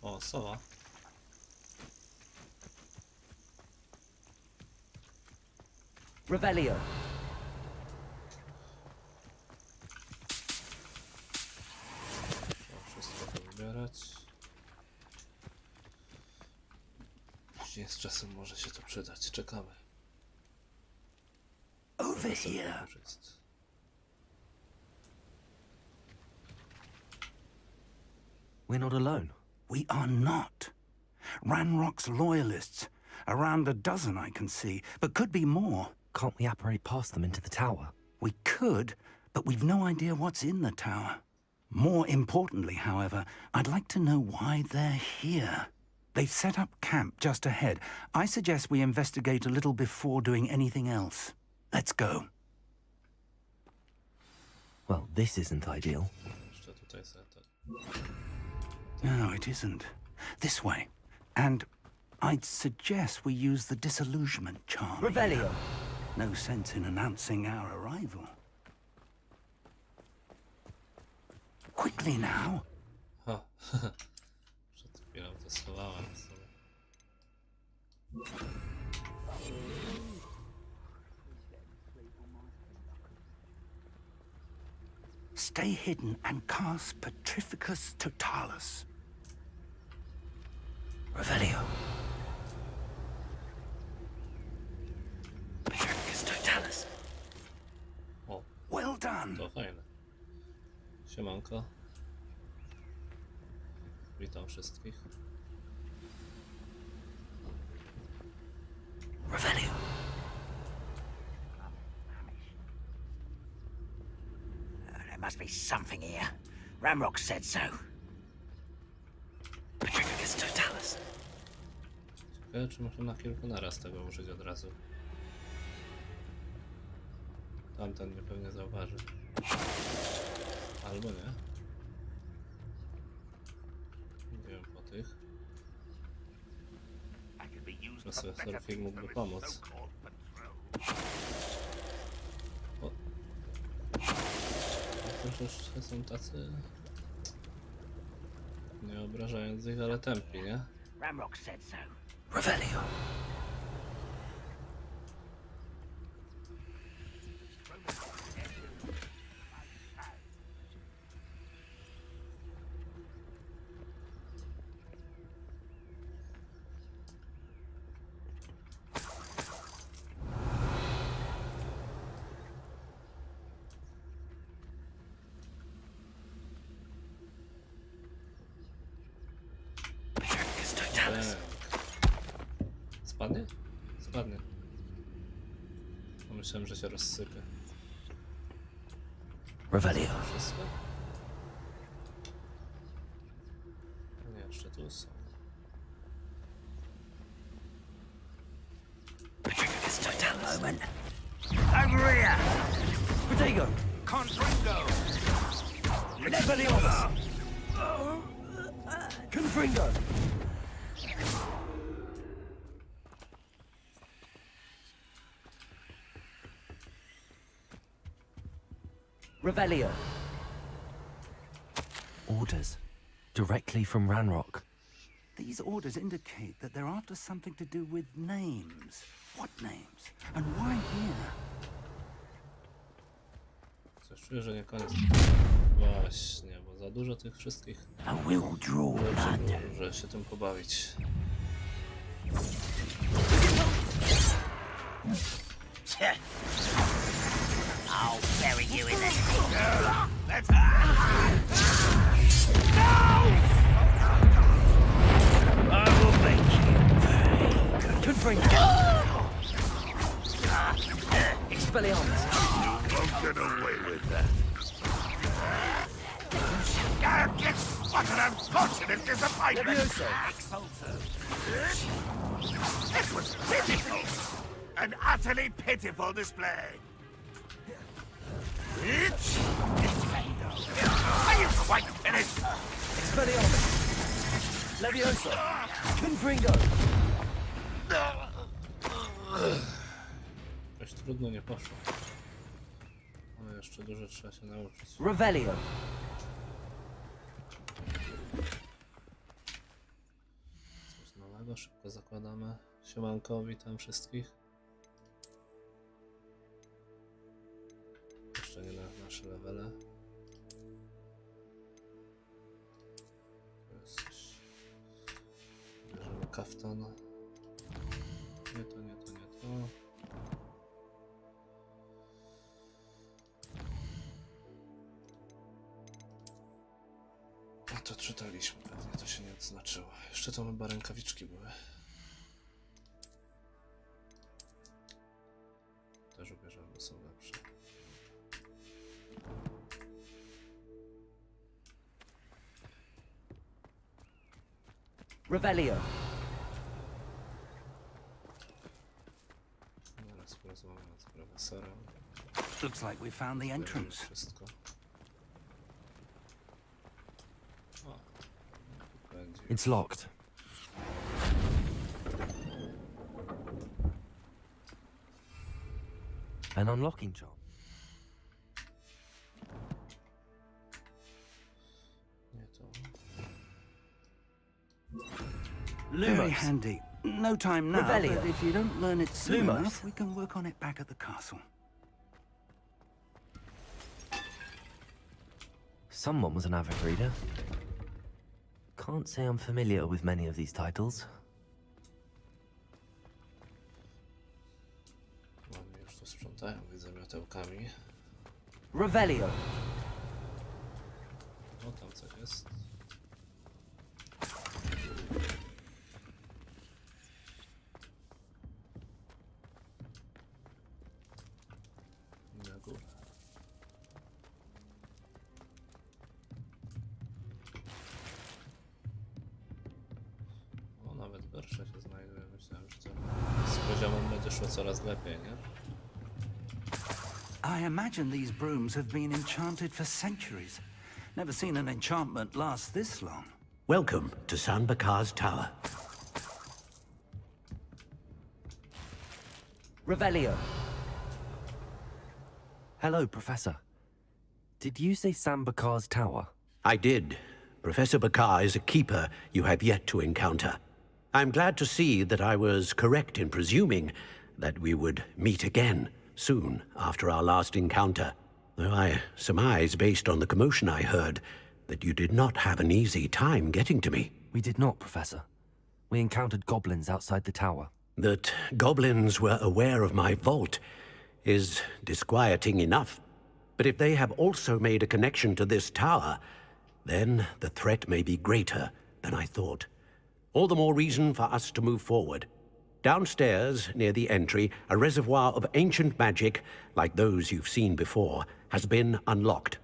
[SPEAKER 1] O, sowa.
[SPEAKER 3] Revelio.
[SPEAKER 1] Trzeba wszystko wybierać. Później z czasem może się to przydać. Czekamy.
[SPEAKER 8] Over here.
[SPEAKER 4] We're not alone.
[SPEAKER 12] We are not. Ranrock's loyalists. Around a dozen I can see, but could be more.
[SPEAKER 4] Can't we apparate past them into the tower?
[SPEAKER 12] We could, but we've no idea what's in the tower. More importantly, however, I'd like to know why they're here. They've set up camp just ahead. I suggest we investigate a little before doing anything else. Let's go.
[SPEAKER 4] Well, this isn't ideal.
[SPEAKER 1] Jeszcze tutaj sobie to...
[SPEAKER 12] No, it isn't. This way. And I'd suggest we use the disillusionment charm.
[SPEAKER 3] Revelio.
[SPEAKER 12] No sense in announcing our arrival. Quickly now.
[SPEAKER 1] Ha, przed chwilą to schowałem sobie.
[SPEAKER 12] Stay hidden and cast Petrificus Totalis.
[SPEAKER 4] Revelio. Petrificus Totalis.
[SPEAKER 1] O,
[SPEAKER 12] Well done.
[SPEAKER 1] to fajne. Siemanko. Witam wszystkich.
[SPEAKER 4] Revelio.
[SPEAKER 2] There must be something here. Ramrock said so.
[SPEAKER 4] Petrificus Totalis.
[SPEAKER 1] Ciekawe, czy można na kilku naraz tego użyć od razu. Tamten mnie pewnie zauważy. Albo nie. Idziemy po tych. profesor Fig mógłby pomóc. O. Troszeczkę są tacy... Nie obrażając ich, ale tępi, nie?
[SPEAKER 3] Ramrock said so.
[SPEAKER 4] Revelio.
[SPEAKER 1] Spadnie? Spadnie. Myślałem, że się rozsypie.
[SPEAKER 4] Revelio.
[SPEAKER 1] Wszystko? Nie, jeszcze tu są.
[SPEAKER 3] Moment. Over here!
[SPEAKER 4] Protego!
[SPEAKER 3] Confringo!
[SPEAKER 4] Leviosa! Confringo! Revelio. Orders. Directly from Ranrock.
[SPEAKER 12] These orders indicate that they're after something to do with names. What names? And why here?
[SPEAKER 1] Coś czuję, że nie koniec. Właśnie, bo za dużo tych wszystkich
[SPEAKER 3] I will draw blood.
[SPEAKER 1] Muszę się tym pobawić.
[SPEAKER 3] I'll bury you in the Let's I will make you.
[SPEAKER 4] Confringo! Expelliarmus!
[SPEAKER 3] You won't get away with that. What an unfortunate disappointment!
[SPEAKER 4] Leviosa!
[SPEAKER 3] It was pitiful! An utterly pitiful display! Are you quite finished?
[SPEAKER 4] Expelliarmus! Leviosa! Confringo!
[SPEAKER 1] Jakoś trudno nie poszło. Ale jeszcze dużo trzeba się nauczyć.
[SPEAKER 4] Revelio!
[SPEAKER 1] Coś nowego, szybko zakładamy. Siemanko, witam wszystkich. Jeszcze nie na nasze levele. Tu jest coś. Bierzemy kaftana. Nie to, nie to, nie to. A to czytaliśmy, pewnie to się nie odznaczyło. Jeszcze to chyba rękawiczki były. Też ubierzemy, są lepsze.
[SPEAKER 4] Revelio!
[SPEAKER 1] Zaraz porozmawiam z profesorem.
[SPEAKER 12] Looks like we found the entrance.
[SPEAKER 1] Wszystko. O, będzie.
[SPEAKER 4] It's locked. An unlocking job.
[SPEAKER 1] Nie to.
[SPEAKER 12] Very handy. No time now,
[SPEAKER 4] Revelio.
[SPEAKER 12] but if you don't learn it soon
[SPEAKER 4] Lumos.
[SPEAKER 12] enough, we can work on it back at the castle.
[SPEAKER 4] Someone was an avid reader. Can't say I'm familiar with many of these titles.
[SPEAKER 1] Ładnie już to sprzątają, widzę miotełkami.
[SPEAKER 4] Revelio!
[SPEAKER 1] O, tam coś jest. Na górę. O, nawet wiersze się znajduje. Myślałem, że to z poziomem będzie szło coraz lepiej, nie?
[SPEAKER 12] I imagine these brooms have been enchanted for centuries. Never seen an enchantment last this long.
[SPEAKER 8] Welcome to San Bakar's Tower.
[SPEAKER 4] Revelio. Hello, Professor. Did you say Sam Bakar's tower?
[SPEAKER 8] I did. Professor Bakar is a keeper you have yet to encounter. I'm glad to see that I was correct in presuming that we would meet again soon after our last encounter. Though I surmise, based on the commotion I heard, that you did not have an easy time getting to me.
[SPEAKER 4] We did not, Professor. We encountered goblins outside the tower.
[SPEAKER 8] That goblins were aware of my vault is disquieting enough. But if they have also made a connection to this tower, then the threat may be greater than I thought. All the more reason for us to move forward. Downstairs, near the entry, a reservoir of ancient magic, like those you've seen before, has been unlocked.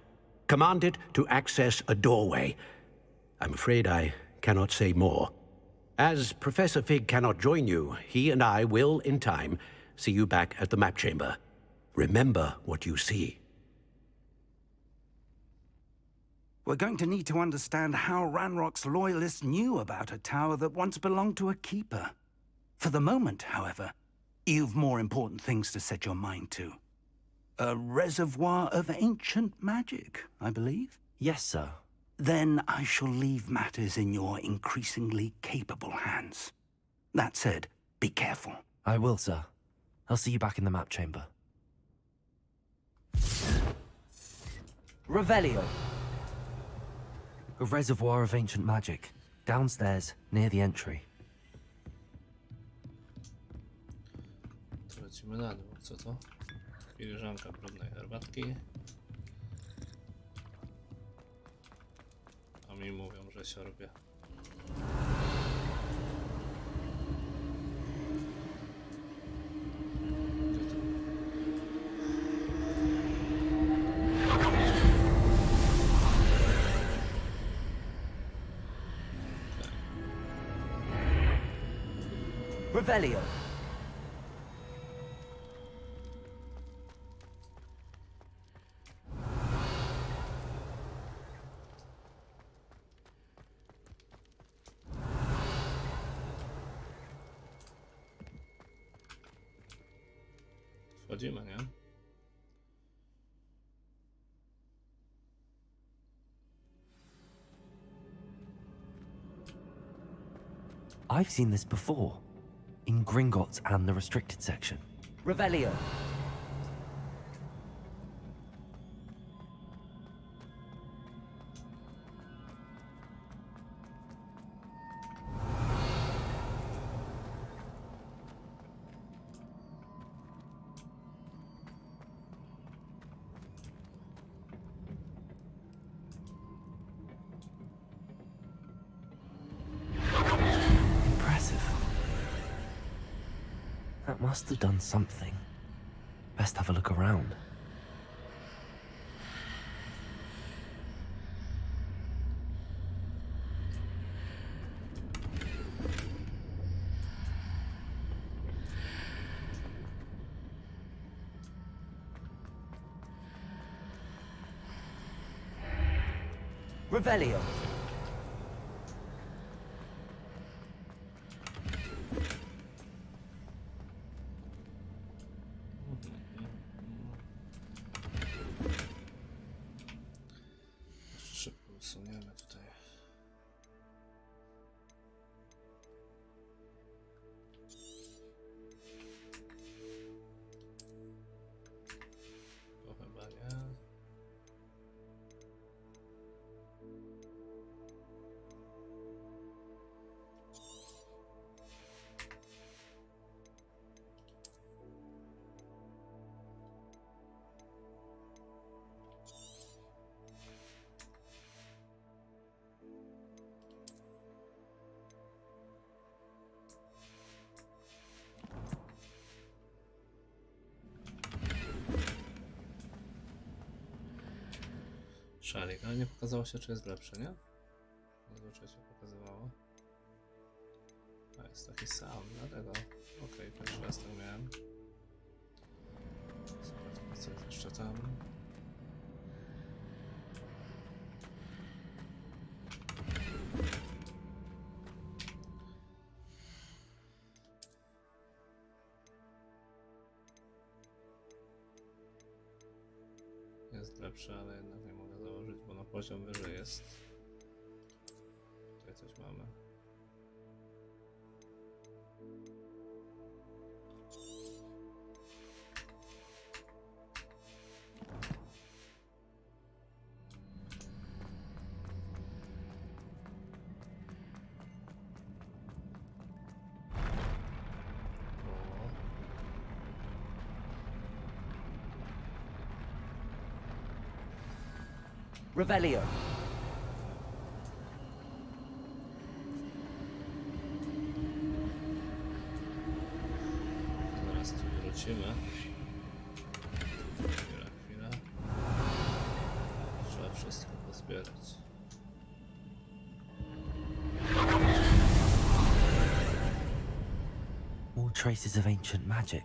[SPEAKER 8] Command it to access a doorway. I'm afraid I cannot say more. As Professor Fig cannot join you, he and I will, in time, see you back at the map chamber. Remember what you see.
[SPEAKER 12] We're going to need to understand how Ranrock's loyalists knew about a tower that once belonged to a keeper. For the moment, however, you've more important things to set your mind to. A reservoir of ancient magic, I believe?
[SPEAKER 4] Yes, sir.
[SPEAKER 12] Then I shall leave matters in your increasingly capable hands. That said, be careful.
[SPEAKER 4] I will, sir. I'll see you back in the map chamber. Revelio. A reservoir of ancient magic. Downstairs, near the entry.
[SPEAKER 1] To lecimy na dół. Co to? Filiżanka brudnej herbatki. A mi mówią, że siorbie.
[SPEAKER 4] Revelio.
[SPEAKER 1] Wchodzimy, nie?
[SPEAKER 4] I've seen this before. In Gringotts and the restricted section. Revelio. That must have done something. Best have a look around. Revelio.
[SPEAKER 1] Szybko usuniemy tutaj. To chyba nie. Szalik, ale nie pokazało się, czy jest lepszy, nie? Zazwyczaj się pokazywało. A jest taki sam, dlatego. Okej, pierwszy raz tak miałem. Sprawdźmy, co jest jeszcze tam. jest lepsze, ale jednak nie mogę założyć, bo na poziom wyżej jest. Tutaj coś mamy.
[SPEAKER 4] Revelio.
[SPEAKER 1] Zaraz tu wrócimy. Chwila. Trzeba wszystko pozbierać.
[SPEAKER 4] More traces of ancient magic.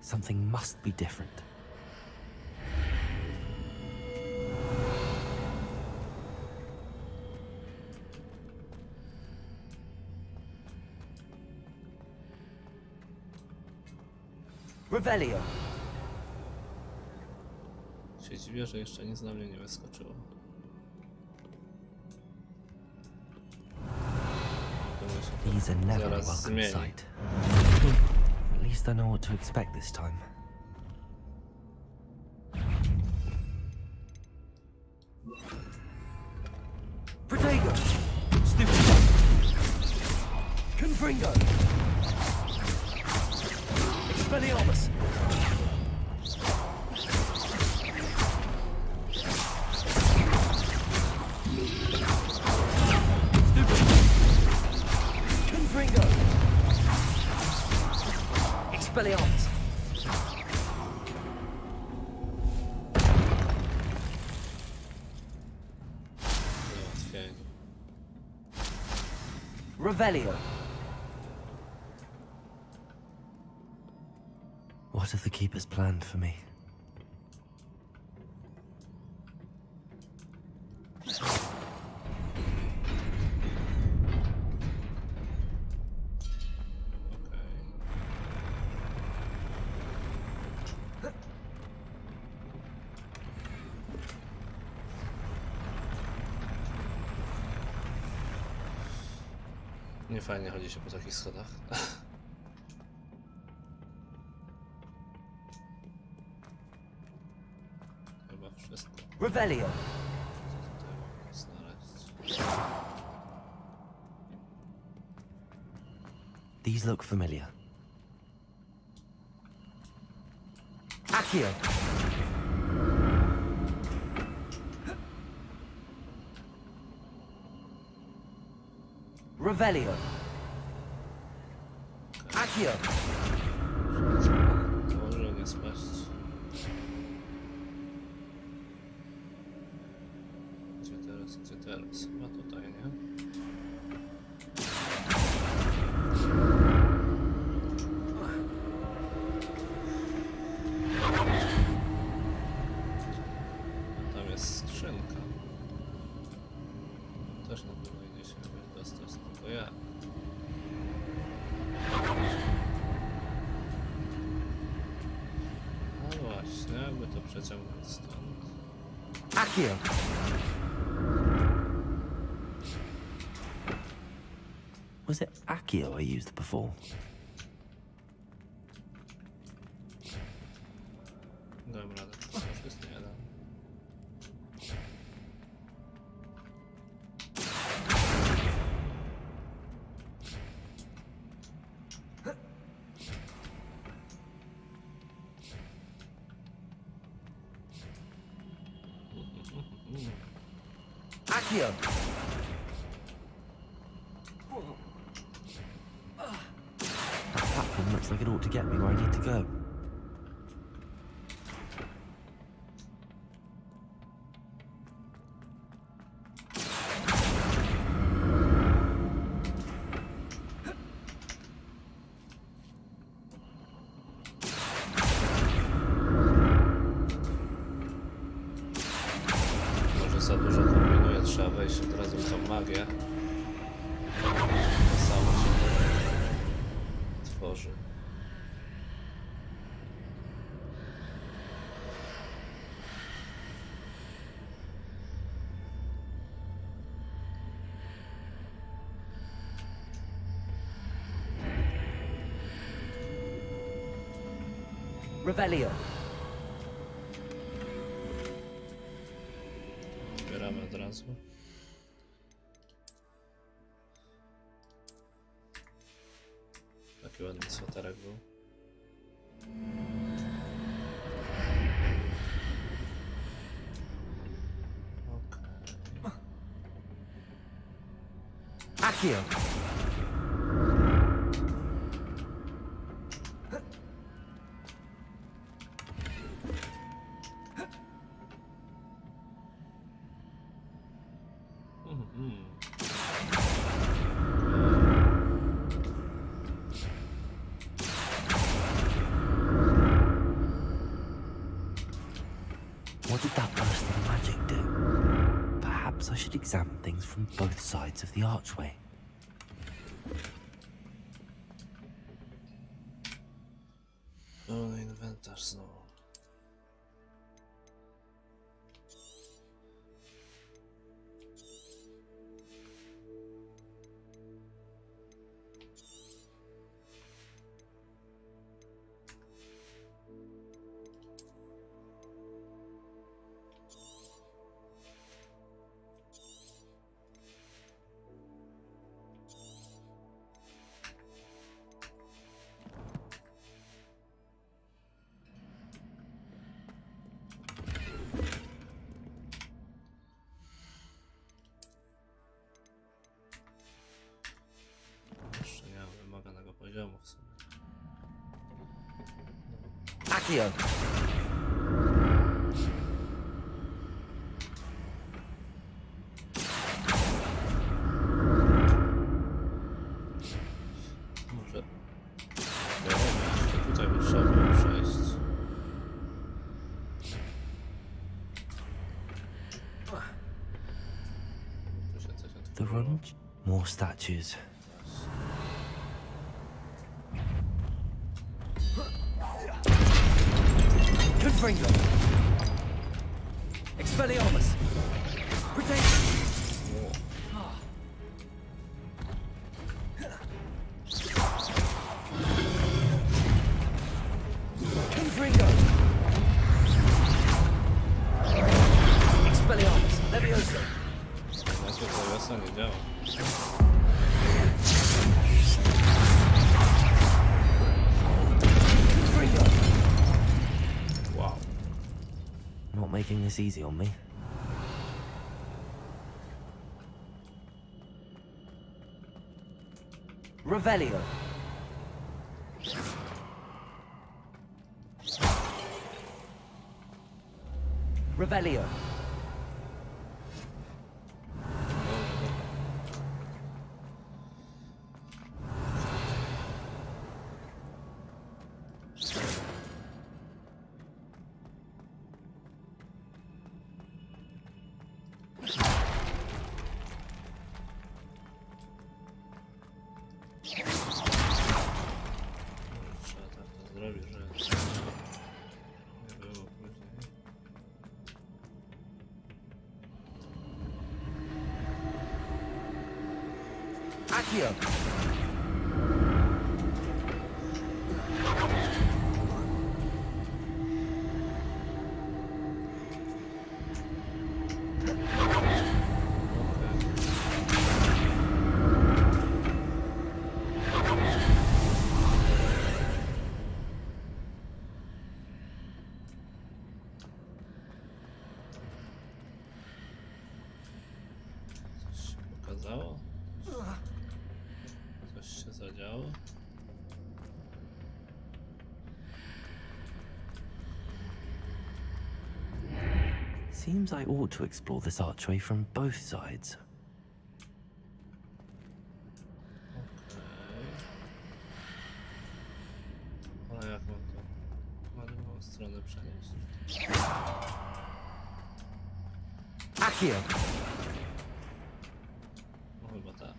[SPEAKER 4] Something must be different. Revelio.
[SPEAKER 1] Się dziwię, że jeszcze nic na mnie nie wyskoczyło.
[SPEAKER 4] These are never a
[SPEAKER 1] Zaraz
[SPEAKER 4] welcome
[SPEAKER 1] zmieni.
[SPEAKER 4] sight. At least I know what to expect this time. Protego! Stupid! Confringo! Expelliarmus! Confringo! Expelliarmus!
[SPEAKER 1] Załatwienie.
[SPEAKER 4] Revelio! What have the keepers planned for me?
[SPEAKER 1] Nie fajnie chodzi się po takich schodach. Chyba wszystko.
[SPEAKER 4] Revelio!
[SPEAKER 1] Co tutaj mogę znaleźć?
[SPEAKER 4] These look familiar. Accio! Revelio! Accio!
[SPEAKER 1] Może nie spaść. Gdzie teraz? Gdzie teraz? Chyba tutaj, nie? Tam jest skrzynka. Też na pewno idzie się dostać, tylko ja. No właśnie, jakby to przeciągnąć stąd.
[SPEAKER 4] Accio! Was it Accio I used before?
[SPEAKER 1] Dałem radę, to wszystko nie da.
[SPEAKER 4] Accio! That platform looks like it ought to get me where I need to go.
[SPEAKER 1] Może za dużo kombinuję, trzeba wejść od razu w tą magię. To samo się tworzy.
[SPEAKER 4] Revelio.
[SPEAKER 1] Zbieramy od razu. Taki ładny sweterek był.
[SPEAKER 4] Accio. What did that burst of magic do? Perhaps I should examine things from both sides of the archway.
[SPEAKER 1] Pełny inwentarz znowu. Jeszcze nie mam wymaganego poziomu w sumie.
[SPEAKER 4] Accio.
[SPEAKER 1] Może... Tutaj by trzeba było przejść. Tu się coś
[SPEAKER 4] The
[SPEAKER 1] otworzyło.
[SPEAKER 4] room? More statues. Confringo. Expelliarmus. Protection. Confringo. Expelliarmus. Leviosa.
[SPEAKER 1] Najpierw to wiosna nie działa. Wow.
[SPEAKER 4] Not making this easy on me. Revelio. Revelio.
[SPEAKER 1] Trzeba tak to zrobić, że nie było później.
[SPEAKER 4] Accio.
[SPEAKER 1] Coś się pokazało? Coś się zadziało?
[SPEAKER 4] Seems I ought to explore this archway from both sides.
[SPEAKER 1] Ale jak mam to na drugą stronę przenieść?
[SPEAKER 4] Accio.
[SPEAKER 1] No chyba tak.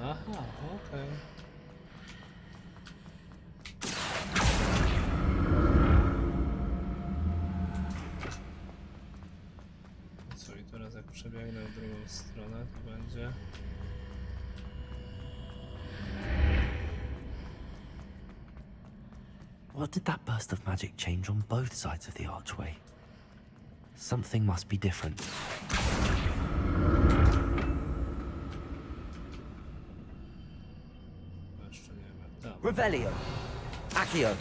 [SPEAKER 1] Aha, okej. Co i teraz teraz jak przebiegnę w drugą stronę, to będzie...
[SPEAKER 4] What did that burst of magic change on both sides of the archway? Something must be different.
[SPEAKER 1] Jeszcze nie wiem jak tam.
[SPEAKER 4] Revelio! Accio!
[SPEAKER 1] Jak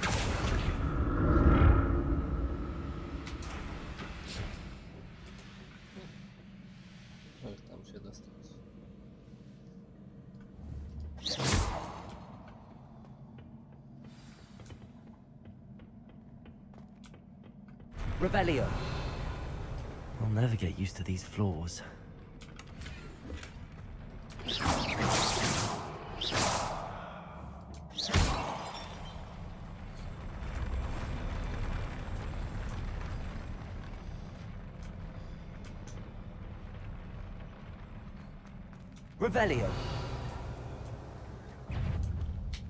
[SPEAKER 1] tam się dostać?
[SPEAKER 4] Revelio! I'll never get used to these floors. Revelio!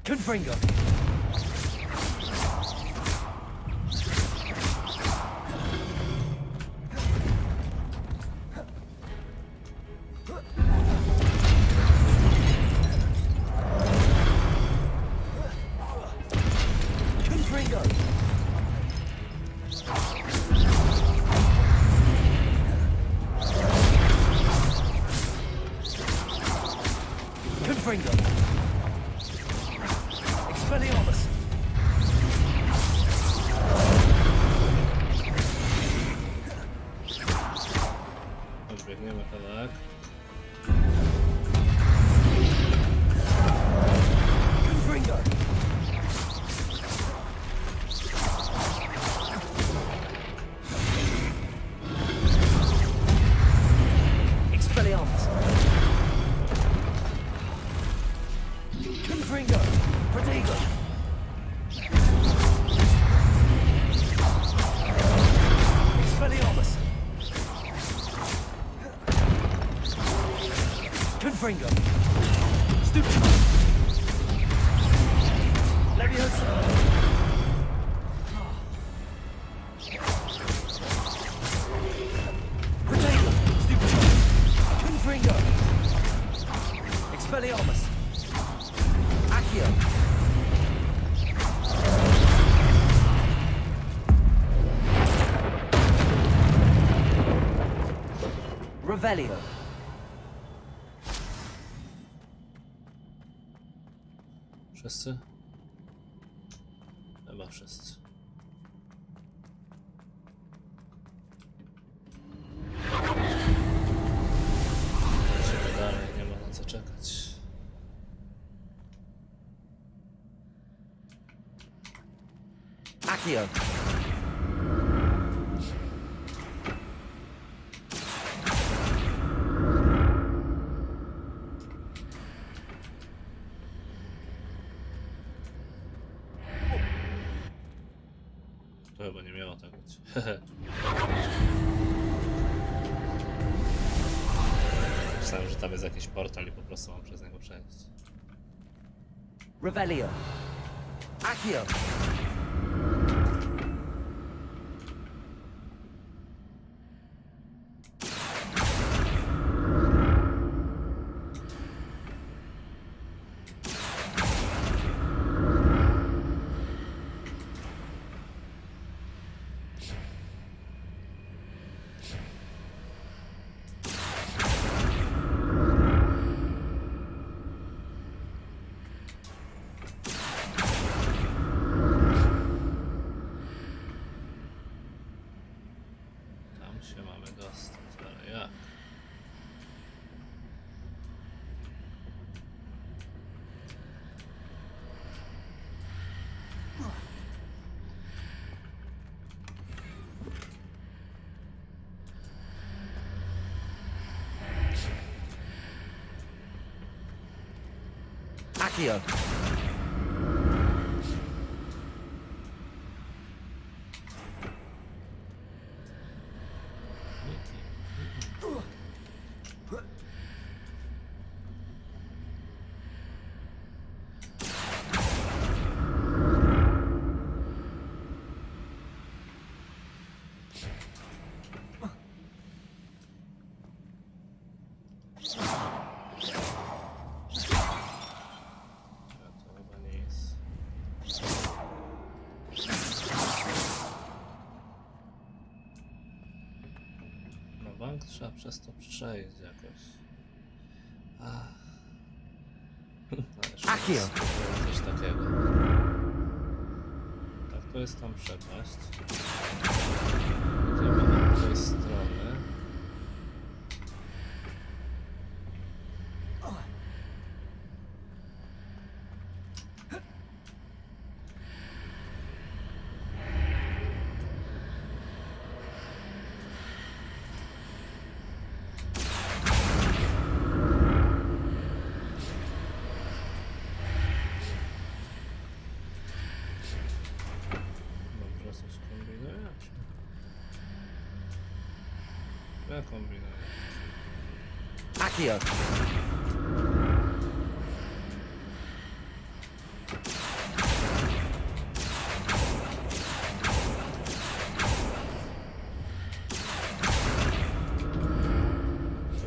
[SPEAKER 4] Confringo! Confringo! Expelliarmus!
[SPEAKER 1] Odbiegniemy kawałek.
[SPEAKER 4] Confringo! Expelliarmus! Confringo! Protego! Expelliarmus! Confringo! Stupid! Leviosa! Protego! Stupid! Confringo! Expelliarmus! Accio! Revelio!
[SPEAKER 1] Wszyscy? Chyba wszyscy. Lecimy dalej, nie ma na co czekać.
[SPEAKER 4] Accio!
[SPEAKER 1] To chyba nie miało tak być. Myślałem, że tam jest jakiś portal i po prostu mam przez niego przejść.
[SPEAKER 4] Revelio! Accio!
[SPEAKER 1] Tam się mamy dostać, ale jak?
[SPEAKER 4] Accio!
[SPEAKER 1] bank trzeba przez to przejść jakoś.
[SPEAKER 4] Akio!
[SPEAKER 1] Coś takiego. Tak, to jest tam przepaść. Idziemy od tej strony. Dobrze, coś kombinuję? Ja kombinuję.
[SPEAKER 4] Akio!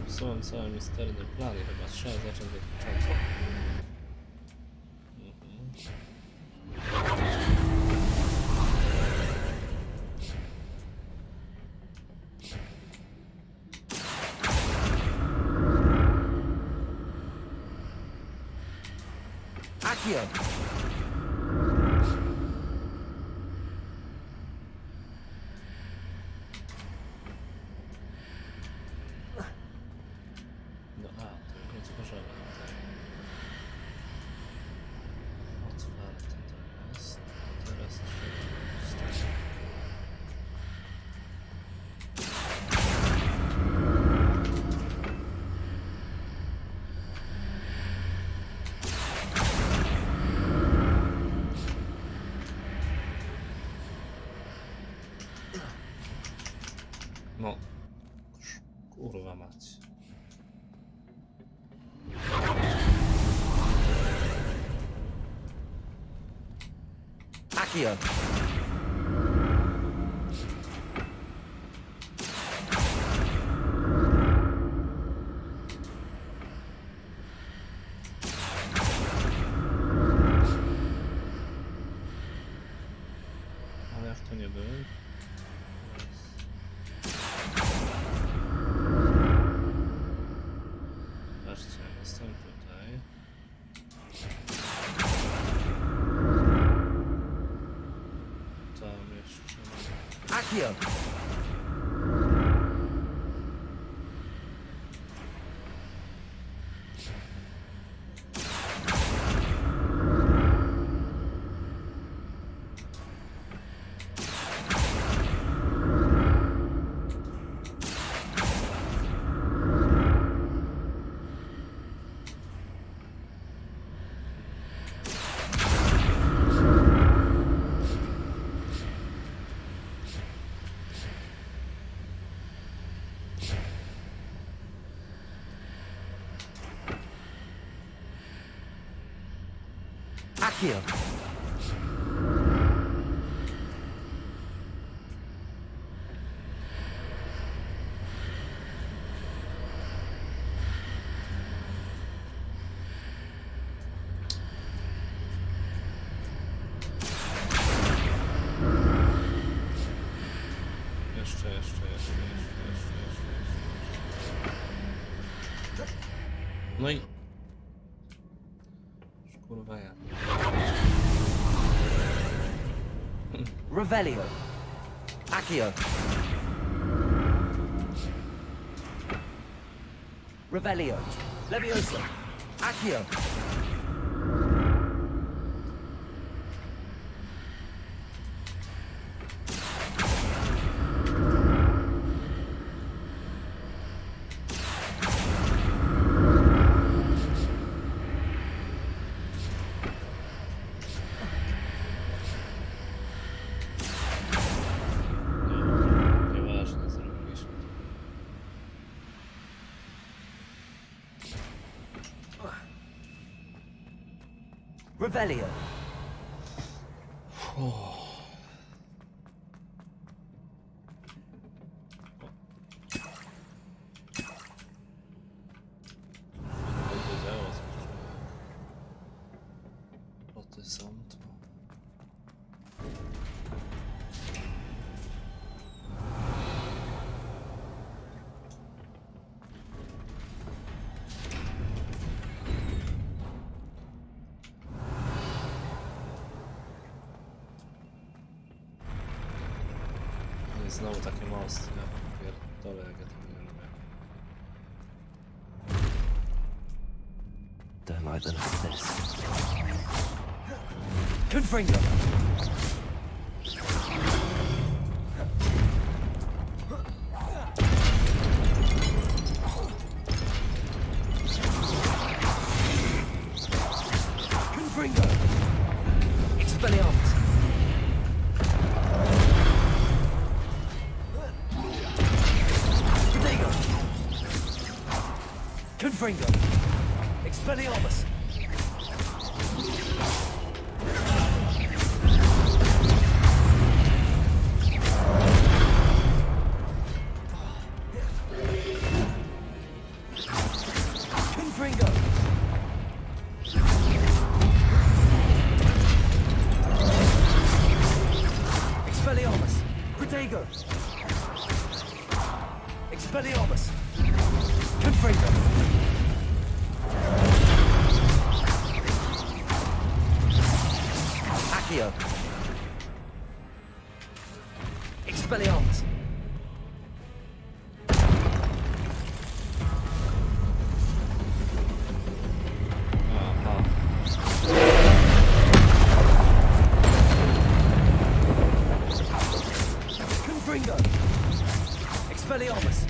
[SPEAKER 1] Popsułem cały misterny plan i chyba trzeba zacząć od początku.
[SPEAKER 4] Akio!
[SPEAKER 1] No to nie otworzyłem tutaj. Otwarte to jest. Teraz trzeba wstać. No. Kurwa mać.
[SPEAKER 4] Akio!
[SPEAKER 1] Ale jak to nie byłem? Patrzcie, jestem tutaj. Tam jeszcze mam...
[SPEAKER 4] Akio! Akio!
[SPEAKER 1] Jeszcze. No i... Już kurwa ja.
[SPEAKER 4] Revelio! Akio! Revelio! Leviosa! Akio!
[SPEAKER 1] Nieważne, zrobiliśmy.
[SPEAKER 4] Revelio!
[SPEAKER 1] Wiedziało, co ty są to. znowu takie mosty, ja pierdolę, jak ja tego nie lubię.
[SPEAKER 4] Don't like the look of this.
[SPEAKER 10] Confringo! Confringo! Expelliarmus! Protego! Confringo! Expelliarmus! Confringo! Expelliarmus! Protego! Expelliarmus! Confringo! Accio! Expelliarmus! Confringo! Expelliarmus!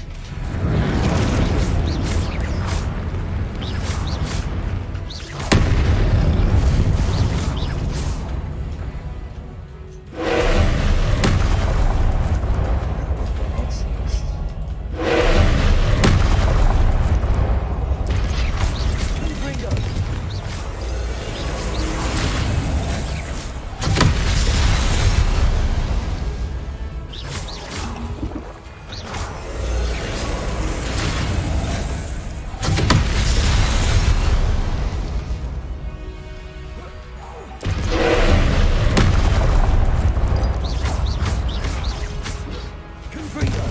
[SPEAKER 10] Confringo! Confringo!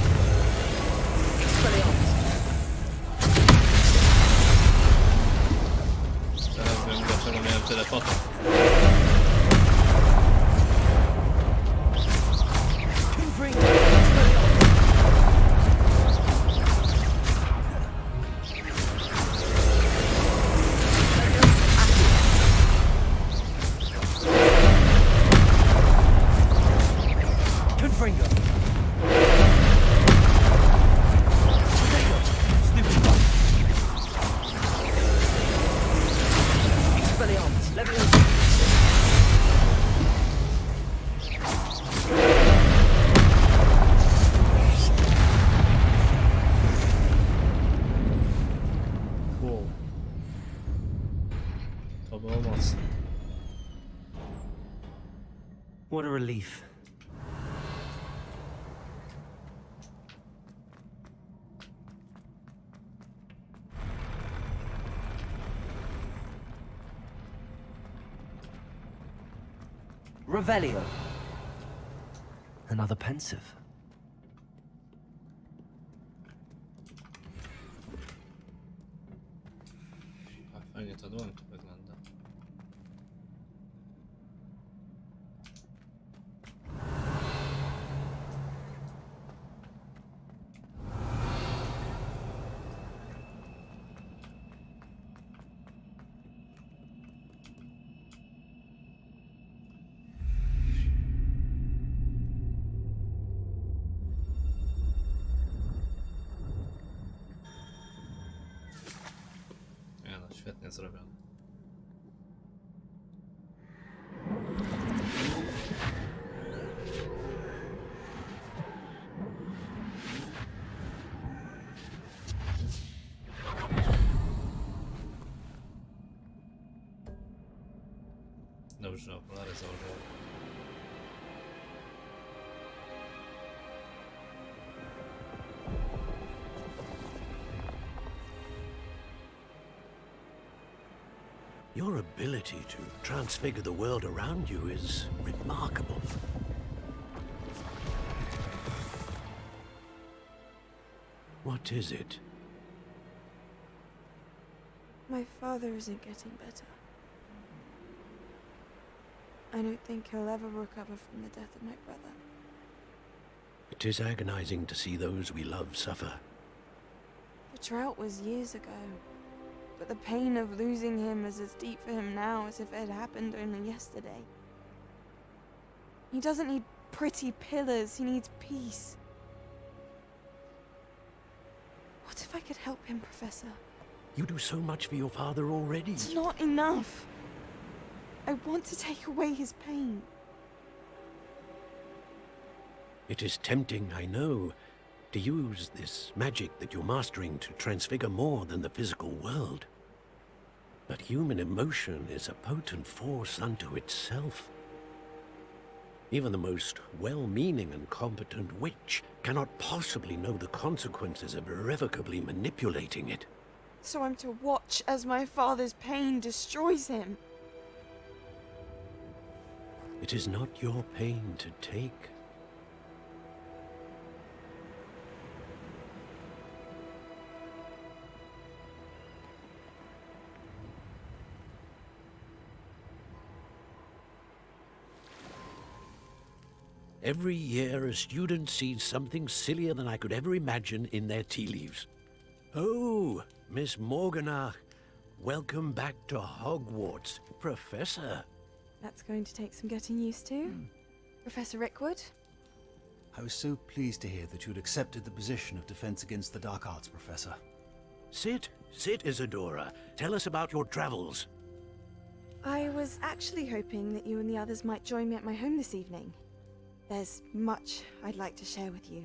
[SPEAKER 10] Expelliarmus!
[SPEAKER 1] Teraz wiem, dlaczego miałem tyle fotek.
[SPEAKER 10] Confringo! Expelliarmus! Confringo! Protego! Stupid bug! Expelliarmus! Leviosa!
[SPEAKER 1] Wow. To było mocne.
[SPEAKER 4] What a relief. Revelio. Another pensive.
[SPEAKER 1] A fajnie ta dłoń tu wygląda. Nie no, świetnie zrobione. Dobrze, że okulary założyłem.
[SPEAKER 8] Your ability to transfigure the world around you is remarkable. What is it?
[SPEAKER 15] My father isn't getting better. I don't think he'll ever recover from the death of my brother.
[SPEAKER 8] It is agonizing to see those we love suffer.
[SPEAKER 15] The drought was years ago, but the pain of losing him is as deep for him now as if it had happened only yesterday. He doesn't need pretty pillars, he needs peace. What if I could help him, Professor?
[SPEAKER 8] You do so much for your father already.
[SPEAKER 15] It's not enough. I want to take away his pain.
[SPEAKER 8] It is tempting, I know, to use this magic that you're mastering to transfigure more than the physical world. But human emotion is a potent force unto itself. Even the most well-meaning and competent witch cannot possibly know the consequences of irrevocably manipulating it.
[SPEAKER 15] So I'm to watch as my father's pain destroys him.
[SPEAKER 8] It is not your pain to take. Every year, a student sees something sillier than I could ever imagine in their tea leaves. Oh, Miss Morganach, welcome back to Hogwarts, Professor.
[SPEAKER 15] That's going to take some getting used to. Professor Rickwood?
[SPEAKER 16] I was so pleased to hear that you'd accepted the position of Defense Against the Dark Arts, Professor.
[SPEAKER 8] Sit, Isadora. Tell us about your travels.
[SPEAKER 15] I was actually hoping that you and the others might join me at my home this evening. There's much I'd like to share with you.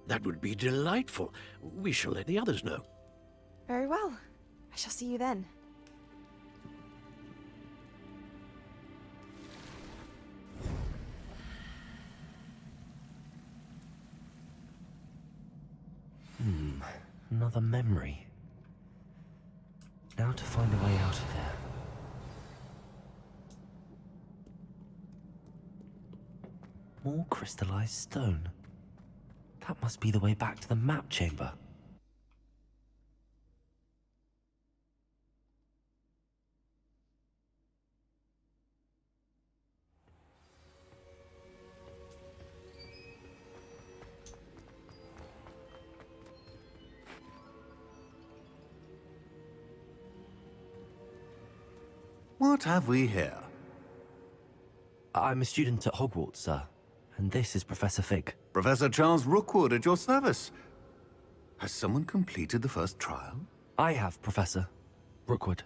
[SPEAKER 8] That would be delightful. We shall let the others know.
[SPEAKER 15] Very well. I shall see you then.
[SPEAKER 4] Another memory. Now to find a way out of here. More crystallized stone. That must be the way back to the map chamber.
[SPEAKER 3] What have we here?
[SPEAKER 4] I'm a student at Hogwarts, sir. And this is Professor Fig.
[SPEAKER 3] Professor Charles Rookwood at your service. Has someone completed the first trial?
[SPEAKER 4] I have, Professor Rookwood.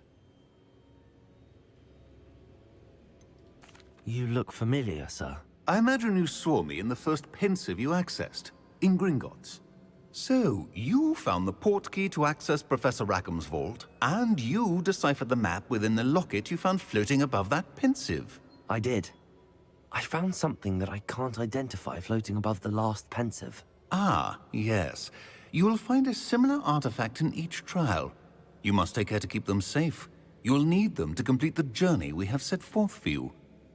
[SPEAKER 4] You look familiar, sir.
[SPEAKER 3] I imagine you saw me in the first pensive you accessed, in Gringotts. So, you found the portkey to access Professor Rackham's vault, and you deciphered the map within the locket you found floating above that pensive.
[SPEAKER 4] I did. I found something that I can't identify floating above the last pensive.
[SPEAKER 3] Ah, yes. You will find a similar artifact in each trial. You must take care to keep them safe. You will need them to complete the journey we have set forth for you.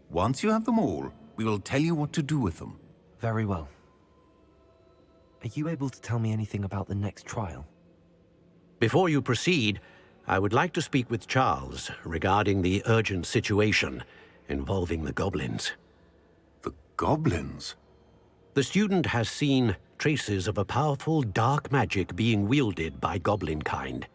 [SPEAKER 3] Once you have them all, we will tell you what to do with them.
[SPEAKER 4] Very well. Are you able to tell me anything about the next trial?
[SPEAKER 8] Before you proceed, I would like to speak with Charles regarding the urgent situation involving the goblins.
[SPEAKER 3] The goblins?
[SPEAKER 8] The student has seen traces of a powerful dark magic being wielded by goblin kind.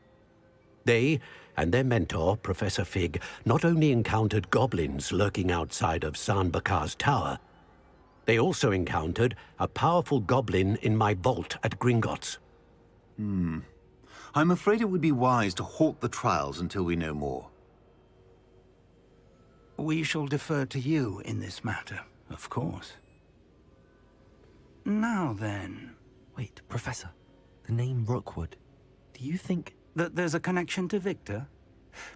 [SPEAKER 8] They and their mentor, Professor Fig, not only encountered goblins lurking outside of San Bakar's tower, they also encountered a powerful goblin in my vault at Gringotts.
[SPEAKER 3] I'm afraid it would be wise to halt the trials until we know more.
[SPEAKER 12] We shall defer to you in this matter, of course. Now then...
[SPEAKER 4] Wait, Professor. The name Rookwood. Do you think...
[SPEAKER 12] that there's a connection to Victor?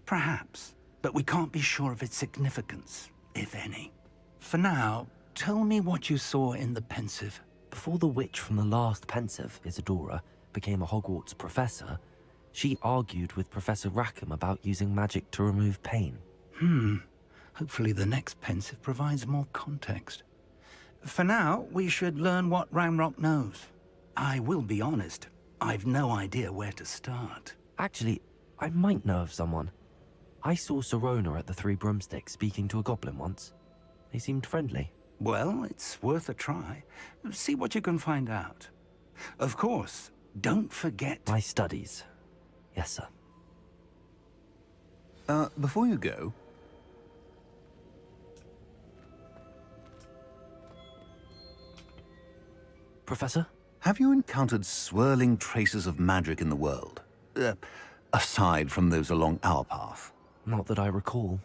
[SPEAKER 12] Perhaps, but we can't be sure of its significance, if any. For now, tell me what you saw in the pensive.
[SPEAKER 4] Before the witch from the last pensive, Isadora, became a Hogwarts professor, she argued with Professor Rackham about using magic to remove pain.
[SPEAKER 12] Hopefully the next pensive provides more context. For now, we should learn what Ranrock knows. I will be honest, I've no idea where to start.
[SPEAKER 4] Actually, I might know of someone. I saw Serona at the Three Broomsticks speaking to a goblin once. They seemed friendly.
[SPEAKER 12] Well, it's worth a try. See what you can find out. Of course, don't forget...
[SPEAKER 4] My studies. Yes, sir.
[SPEAKER 3] Before you go...
[SPEAKER 4] Professor?
[SPEAKER 3] Have you encountered swirling traces of magic in the world? Aside from those along our path?
[SPEAKER 4] Not that I recall.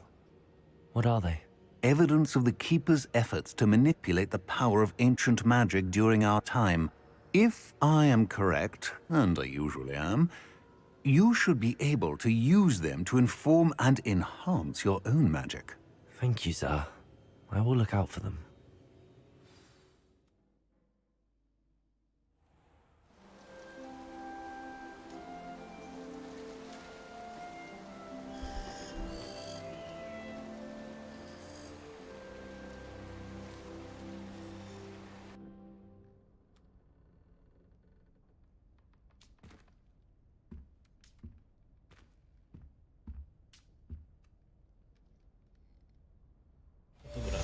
[SPEAKER 4] What are they?
[SPEAKER 3] Evidence of the Keeper's efforts to manipulate the power of ancient magic during our time. If I am correct, and I usually am, you should be able to use them to inform and enhance your own magic.
[SPEAKER 4] Thank you, sir. I will look out for them.
[SPEAKER 1] Dobra.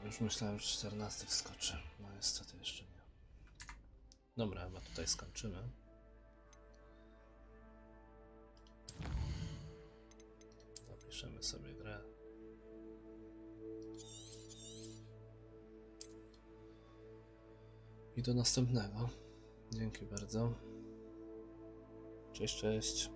[SPEAKER 1] Już myślałem, że 14 wskoczy. No niestety jeszcze nie. Dobra, chyba tutaj skończymy. Zapiszemy sobie grę. I do następnego. Dzięki bardzo. Cześć, cześć.